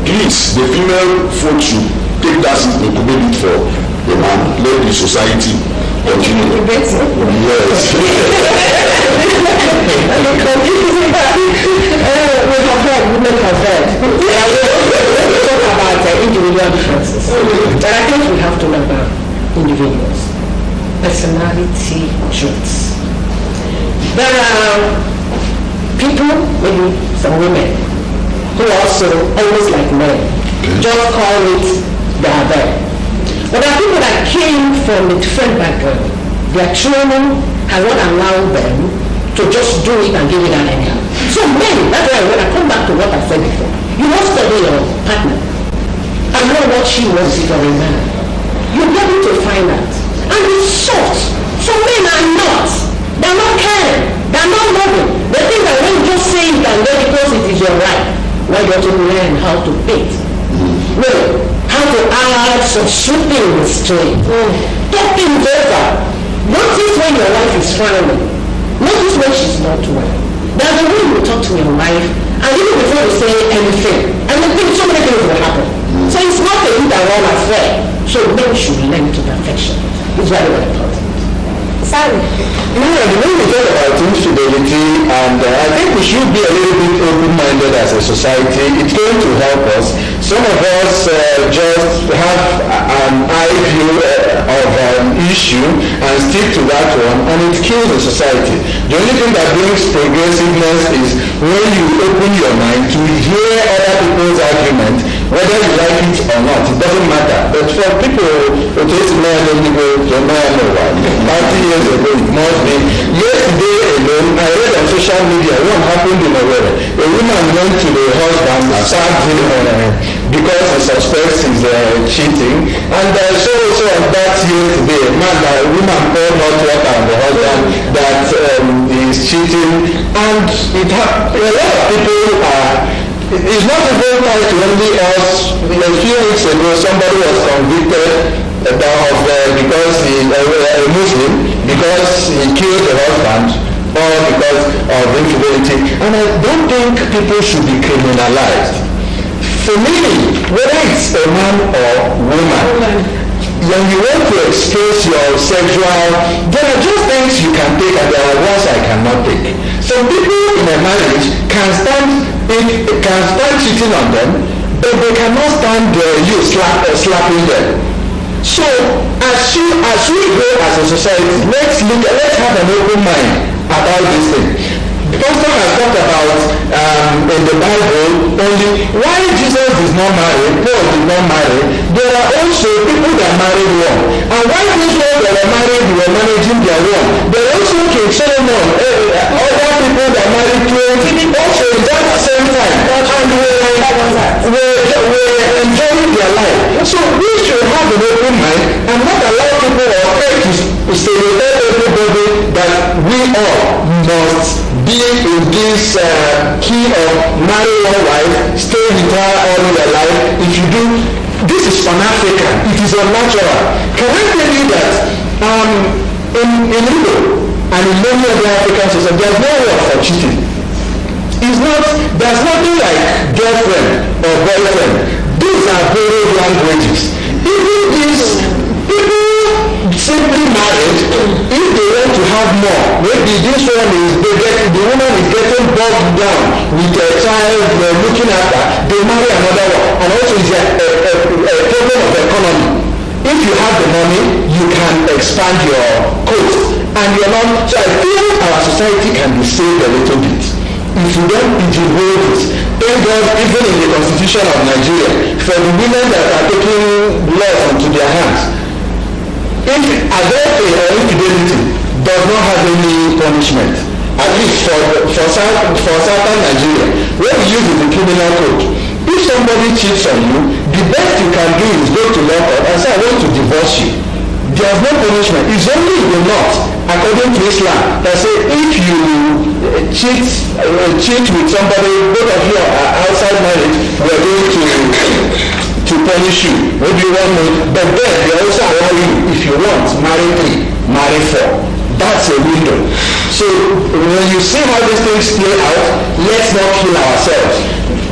Please, the female folk should take that seed and incubate it for the man. Let the society continue. Yes. We have heard, women have heard. We talk about individual differences. But I think we have to learn about individuals. Personality traits. There are people, maybe some women, who also always like men. Just call it they are there. But there are people that came from a different background. Their training has not allowed them to just do it and give it an anyhow. So men, that's why when I come back to what I said before, you must study your partner and know what she wants for a man. You're able to find out. And it's soft. Some men are not. They're not caring. They're not loving. They think that when you just say it and then because it is your right, why don't you learn how to paint? No, how to add some sweet things to it. Talk things over. Notice when your wife is frowning. Notice when she's not well. There's a way you talk to your wife, and even before you say anything, and then so many things will happen. So it's not a hit and run affair. So men should learn to perfection. It's very, very important. Sorry. You know, the way we talk about infidelity, and I think we should be a little bit open-minded as a society. It's going to help us. Some of us just have an eye view of an issue and stick to that one, and it kills the society. The only thing that brings progressiveness is when you open your mind to hear other people's argument, whether you like it or not. It doesn't matter. But for people who take man and go to man or what, 30 years ago, it must be. Yesterday alone, I read on social media what happened in a wedding. A woman went to the husband and stabbed him because he suspects he's cheating. And so on that yesterday, a woman poured hot water on the husband that is cheating. And a lot of people are. It's not even tied to only us. A few weeks ago, somebody was convicted because he's a Muslim, because he killed the husband, or because of infidelity. And I don't think people should be criminalized. For me, whether it's a man or woman, when you want to express your sexual, there are just things you can take and there are ones I cannot take. Some people in a marriage can stand cheating on them, but they cannot stand you slapping them. So as we go as a society, let's have an open mind about this thing. The pastor has talked about in the Bible only why Jesus is not married, Paul did not marry. There are also people that married one. And why these people that were married were managing their one. There are also King Solomon, other people that married 20 also in that same time. And were enjoying their life. So we should have an open mind and not allow people to stereotype everybody that we all must be in this key of marry one wife, stay with her all your life. If you do, this is Pan-African. It is unnatural. Can I tell you that in Europe and in many other African societies, there's no word for cheating. There's nothing like girlfriend or boyfriend. These are borrowed languages. Even these people simply married, if they want to have more, maybe this one the woman is getting bogged down with a child looking at her, they marry another one. And also it's a problem of economy. If you have the money, you can expand your coat. And you're not, so I feel our society can be saved a little bit. If you don't pigeonhole it, thank God, even in the constitution of Nigeria, for the women that are taking laws into their hands, if adultery or infidelity does not have any punishment, at least for southern Nigeria, what we use is the criminal code. If somebody cheats on you, the best you can do is go to law court and say, I want to divorce you. There's no punishment. It's only if you're not. according to Islam, they say if you cheat with somebody, both of you are outside marriage, we are going to punish you. Maybe you want to, but then they also allow you, if you want, marry 3, marry 4. That's a window. So when you see how these things play out, let's not kill ourselves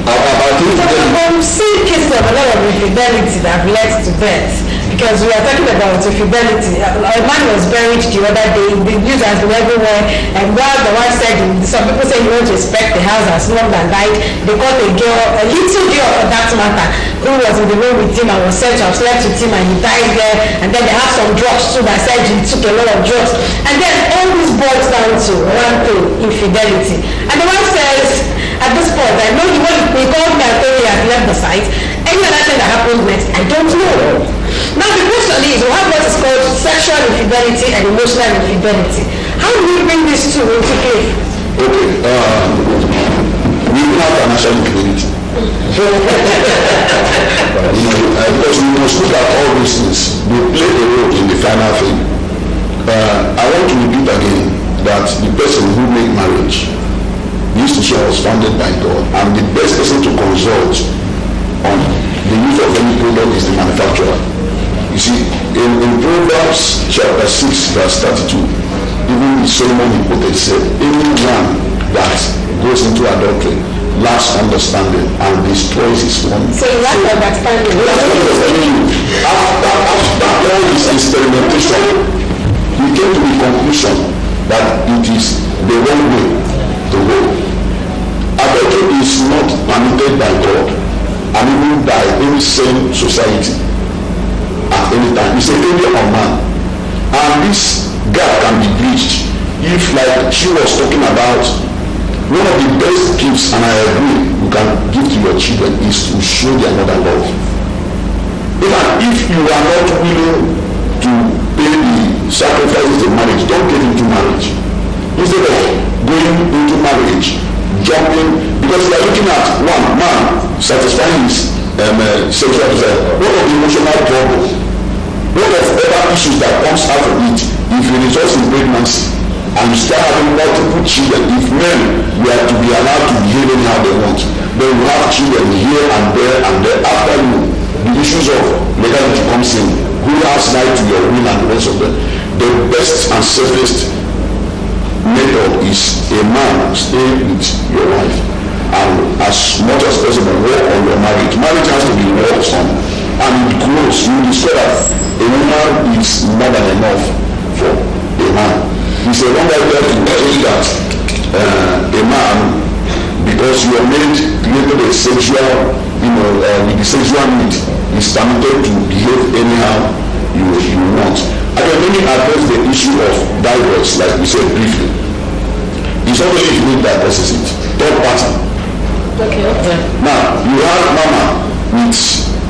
about it. I'm seeing cases of a lot of infidelity that have led to death. Because we are talking about infidelity. A man was buried the other day. The news has been everywhere. And while the wife said, some people say you want to inspect the house as long as died, they got a girl, a little girl for that matter, who was in the room with him and was said to have slept with him and he died there. And then they have some drugs too that said he took a lot of drugs. And then all this boils down to one thing, infidelity. And the wife says, at this point, I know he called me and told me I've left the site. Any other thing that happens next, I don't know. Now the question is, we have what is called sexual infidelity and emotional infidelity. How do we bring these two into play? Okay, we do have financial infidelity. Because we must look at all these things. They play a role in the final thing. I want to repeat again that the person who made marriage, the institution was founded by God, and the best person to consult on the use of any product is the manufacturer. You see, in Proverbs chapter 6 verse 32, even Solomon quoted said, anyone that goes into adultery lacks understanding and destroys his one. So you lack understanding. After all this experimentation, he came to the conclusion that it is the wrong way to go. Adultery is not permitted by God and even by any sane society at any time. It's a failure of man. And this gap can be bridged if, like she was talking about, one of the best gifts, and I agree, you can give to your children is to show their mother love. Even if you are not willing to pay the sacrifices of marriage, don't get into marriage. Instead of going into marriage, jumping, because you are looking at one man satisfying his sexual desire, one of the emotional trouble, one of other issues that comes out of it, if it results in pregnancy and you start having multiple children, if men were to be allowed to behave anyhow they want, then you have children here and there, after you, the issues of legality comes in, who has right to your will and the rest of them. The best and safest method is a man stay with your wife and as much as possible work on your marriage. Marriage has to be worked on and it grows. You discover a woman is more than enough for a man. It's a wonder that you tell you that a man, because you are made created a sexual, with the sexual need, is permitted to behave anyhow you want. I can only address the issue of divorce, like we said briefly. It's only if you need divorces it. Third party. Okay. Now, you have mama with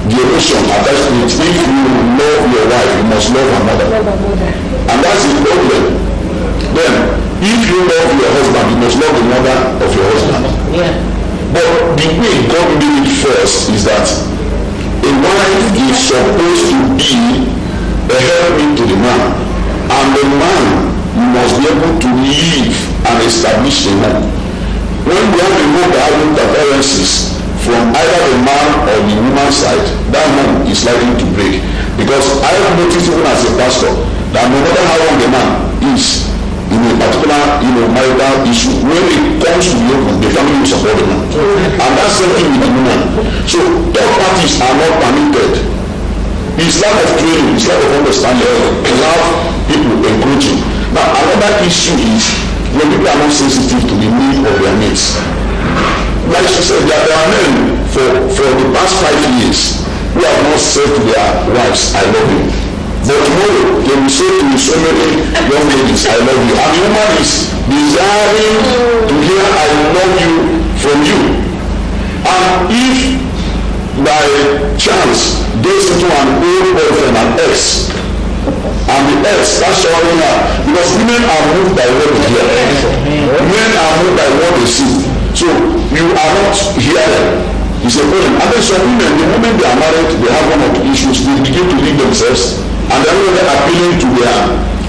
the emotion attached to it. If you love your wife, you must love her mother. And that's the problem. Then, if you love your husband, you must love the mother of your husband. Yeah. But the way God made it first is that a wife is supposed to be a helpmate to the man, and the man must be able to live and establish a home. When we have a home that has interferences from either the man or the woman's side, that home is likely to break. Because I have noticed even as a pastor that no matter how long the man is in a particular marital issue, when it comes to the open, the family will support the man. And that's the thing with the woman. So third parties are not permitted. It's lack of training, it's lack of understanding, to have people encouraging. Now another issue is when people are not sensitive to the need of their mates. Like she said, there are men for the past 5 years who have not said to their wives, I love you. But tomorrow they will say to so many young ladies, I love you. And the woman is desiring to hear I love you from you. And if by chance gets into an old boyfriend, an ex, and the ex starts showering her, because women are moved by what they hear. Men are moved by what they see. So you are not hearing. It's a problem. And then some women, the moment they are married, they have one or two issues, they begin to leave themselves, and they're not appealing to their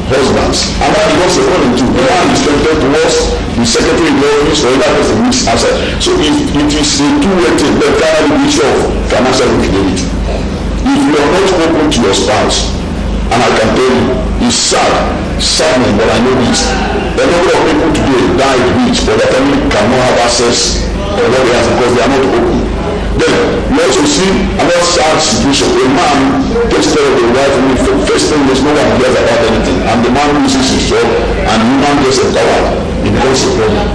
husbands. And that becomes a problem too. The man is tempted towards the secretary in the office or that person who is outside. So it is a two-way thing, the primary issue of financial infidelity. If you are not open to your spouse, and I can tell you, it's saddening, but I know this. The number of people today die rich, but their family cannot have access to what they have because they are not open. Then you also see another sad situation. A man takes care of the wife, and the first thing there's no one who cares about anything, and the man loses his job, and the woman gets empowered. It becomes a problem.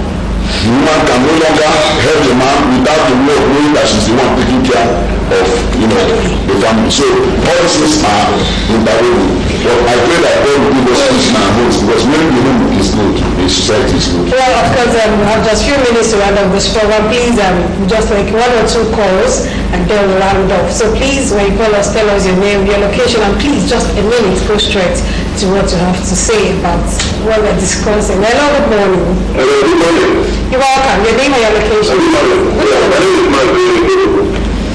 The woman can no longer help the man without the law knowing that she's the one taking care of, the family. So all these things are interwoven. But I pray that God will give us peace in our homes, because when the home is good, the society is good. Well, of course, we have just a few minutes to round up this program. Please, just like 1 or 2 calls, and then we'll round off. So please, when you call us, tell us your name, your location, and please, just a minute, go straight to what you have to say about what we're discussing. Hello, good morning. Hello, good morning. You're welcome. Your name and your location. Good morning. Yeah, my name is Mark.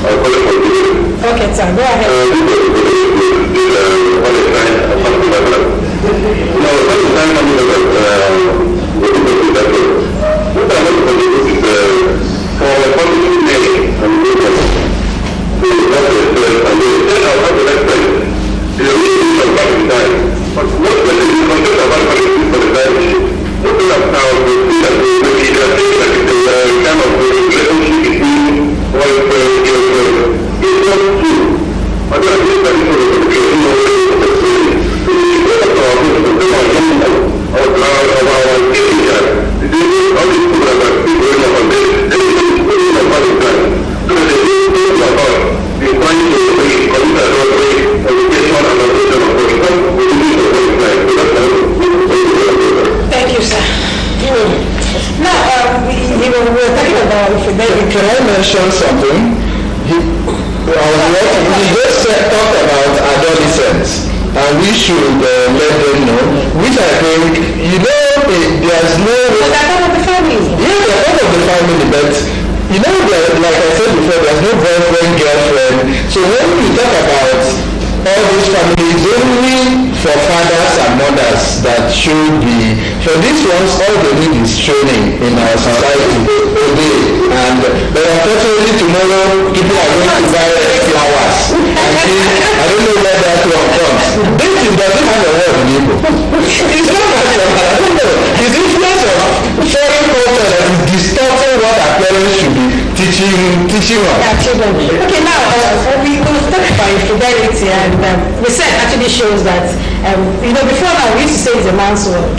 I call it for you. Okay, sir, go ahead. Okay, now we will talk about infidelity, and research actually shows that before now we used to say it's a man's world,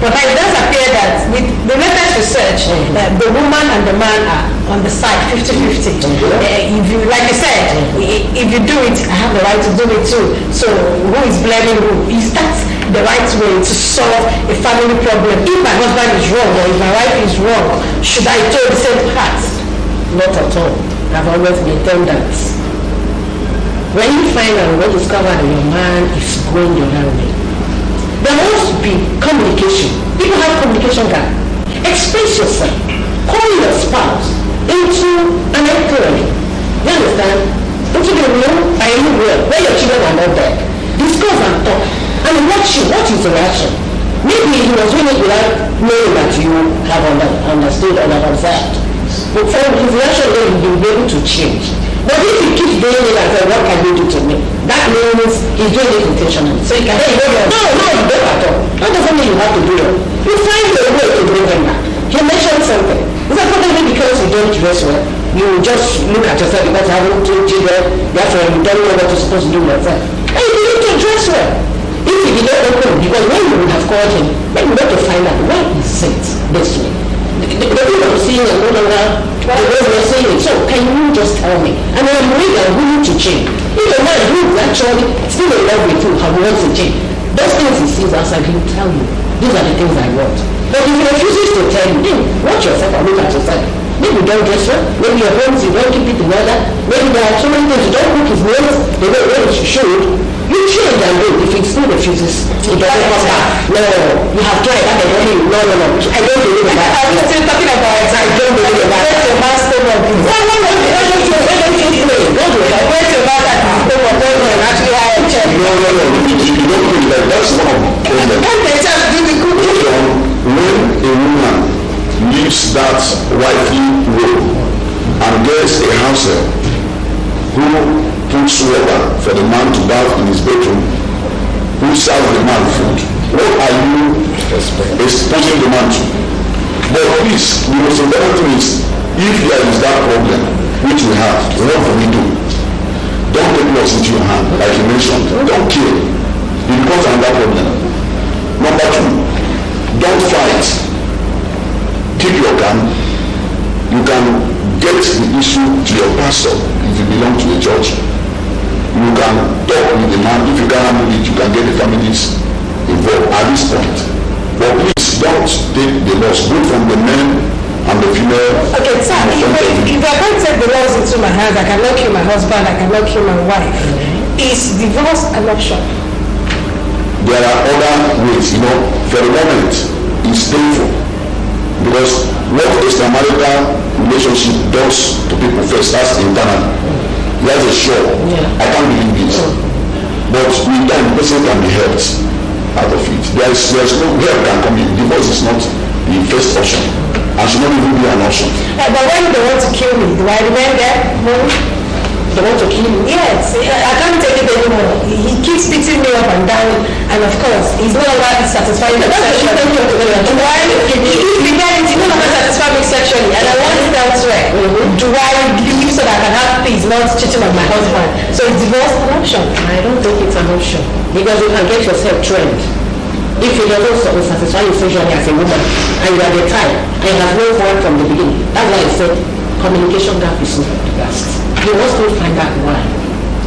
but it does appear that with the latest research, the woman and the man are on the side 50-50. If you, like you said, if you do it, I have the right to do it too. So who is blaming who? Is that the right way to solve a family problem? If my husband is wrong or if my wife is wrong, should I toe the same path? Not at all. I've always maintained that. When you find out, when you discover that your man is going the other way, there must be communication. People have communication gap. Express yourself. Call your spouse into an inquiry. You understand? Into the room or anywhere where your children are not there. Discuss and talk. And watch you. What is the reaction? Maybe he was doing it without knowing that you have understood and have observed. But from his reaction, he will be able to change. But if he keeps doing it and say, what can you do to me? That means he's doing it intentionally. So you can say, no, you don't at all. That doesn't mean you have to do it. You find a way to bring him back. He mentioned something. Is that probably because you don't dress well? You just look at yourself because I haven't told you that, therefore you don't know what you're supposed to do yourself. And you need to dress well. If you did not open, because when you would have called him, then you have to find out why he said this way. The people I'm seeing are no longer the way we're saying it. So can you just tell me? And I'm willing to change. If a man who is actually still in love with you and wants to change, those things he sees outside, he will tell you. These are the things I want. But if he refuses to tell you, then watch yourself and look at yourself. Maybe you don't dress well. Maybe your homes, you don't keep it in order. Maybe there are so many things. You don't cook his meals the way you should. You change and do. If it's still refuses, it doesn't come back. No, you have tried that already. No. I don't believe in that. I'm still talking about it. I don't believe in that. Where's your master of this? Why don't you play? Go to it. Where's your master of this? Actually, I am check. No. You don't believe that. That's not a problem. Can't they just do the cooking? When a woman leaves that wifely role and gets a house help who puts water for the man to bath in his bedroom, who serves the man food, what are you exposing the man to? But please, the most important thing is, if there is that problem, which we have, what do we do? Don't take laws into your hand, like you mentioned. Don't kill. It becomes another problem. Number two, don't fight. Keep your gun. You can get the issue to your pastor if you belong to a church. You can talk with the man. If you can't handle it, you can get the families involved at this point. But please don't take the laws, both from the men and the female. Okay, sir, if I can't take the laws into my hands, I cannot kill my husband, I cannot kill my wife. Is divorce an option? There are other ways, for the moment, it's painful. Because what extramarital relationship does to people first, that's internal. That's a show. I can't believe this. But with time, the person can be helped out of it. There's no help can come in. Divorce is not the first option. And should not even be an option. But when they want to kill me, do I remain there? They want to kill me? Yes. I can't take it anymore. He keeps beating me up and down, and of course, he's no longer satisfying me sexually. He's no longer satisfying me sexually, and I want it elsewhere. Do I leave so that I can have peace, not cheating on my husband? So is divorce an option? I don't think it's an option, because you can get yourself trained. If you don't satisfy you sexually as a woman, and you are the type, and you have no one from the beginning, that's why I said communication gap is not the best. You must still find out why.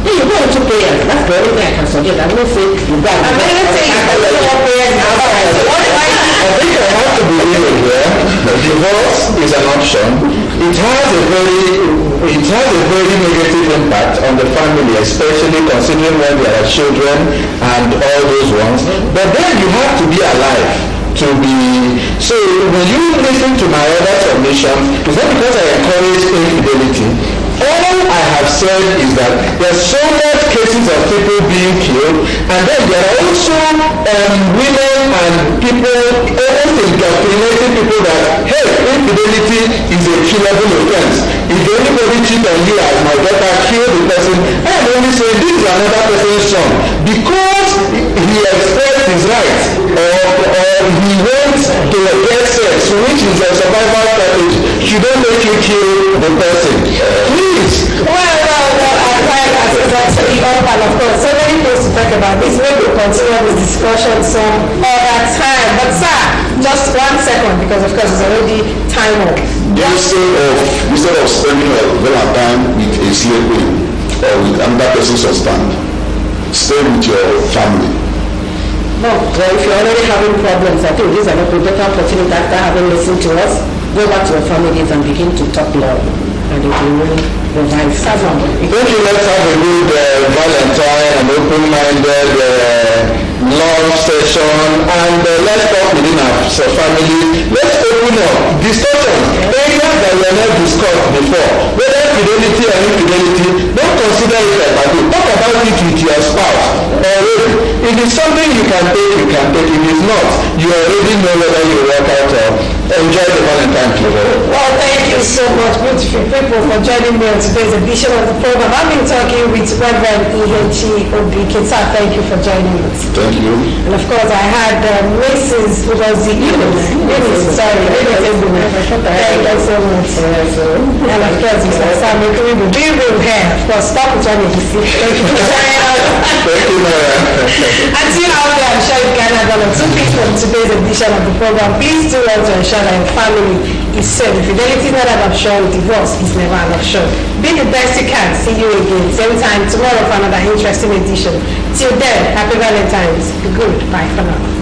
Then you go into prayers. That's the only thing I can suggest. I'm not saying you go. I'm not saying you can go prayers now. I think I have to be real here. Divorce is an option. It has a very negative impact on the family, especially considering when there are children and all those ones. But then you have to be alive to be. So when you listen to my other submission, it's not because I encourage infidelity. All I have said is that there's so much cases of people being killed, and then there are also women and people almost indoctrinating people that, hey, infidelity is a killable offense. If anybody cheat on you as my daughter, kill the person. I am only saying this is another person's son. Because he expressed his right, or he wants to get sex, which is a survival strategy, should don't make you kill the person. Please. Well, I said the and of course, so many things to talk about. This way we'll continue this discussion some other time. But sir, just 1 second, because of course it's already time up. Instead of spending a lot of time with a slave queen or with another person's husband, stay with your family. No, well, if you're already having problems, I think these are not better opportunity after having listened to us. Go back to your families and begin to talk love. And it will really revive someone. Don't you let's have a good Valentine and open-minded love session, and let's talk within our family. Let's open up discussion areas that were not discussed before. Whether fidelity or infidelity, don't consider it a taboo. Talk about it with your spouse already. If it's something you can take, you can take. If it's not, you already know whether you work out or enjoy the Valentine together. Well, thank you so much, beautiful people, for joining me on today's edition of the program. I've been talking with Reverend E.H.E. Obikita. Thank you for joining us. Thank you. And of course, I had Mrs. Thank you so much. And of course, Mr. Sam Ekuribu, do you bring hair? Of course, stop with Johnny. Thank you for joining us. Thank you, Mara. Until out there, I'm sure you can have one or two things from today's edition of the program. Please do want to ensure that your family is safe. Fidelity is not an option. Divorce is never an option. Be the best you can. See you again same time tomorrow for another interesting edition. Till then, happy Valentine's. Be good. Bye for now.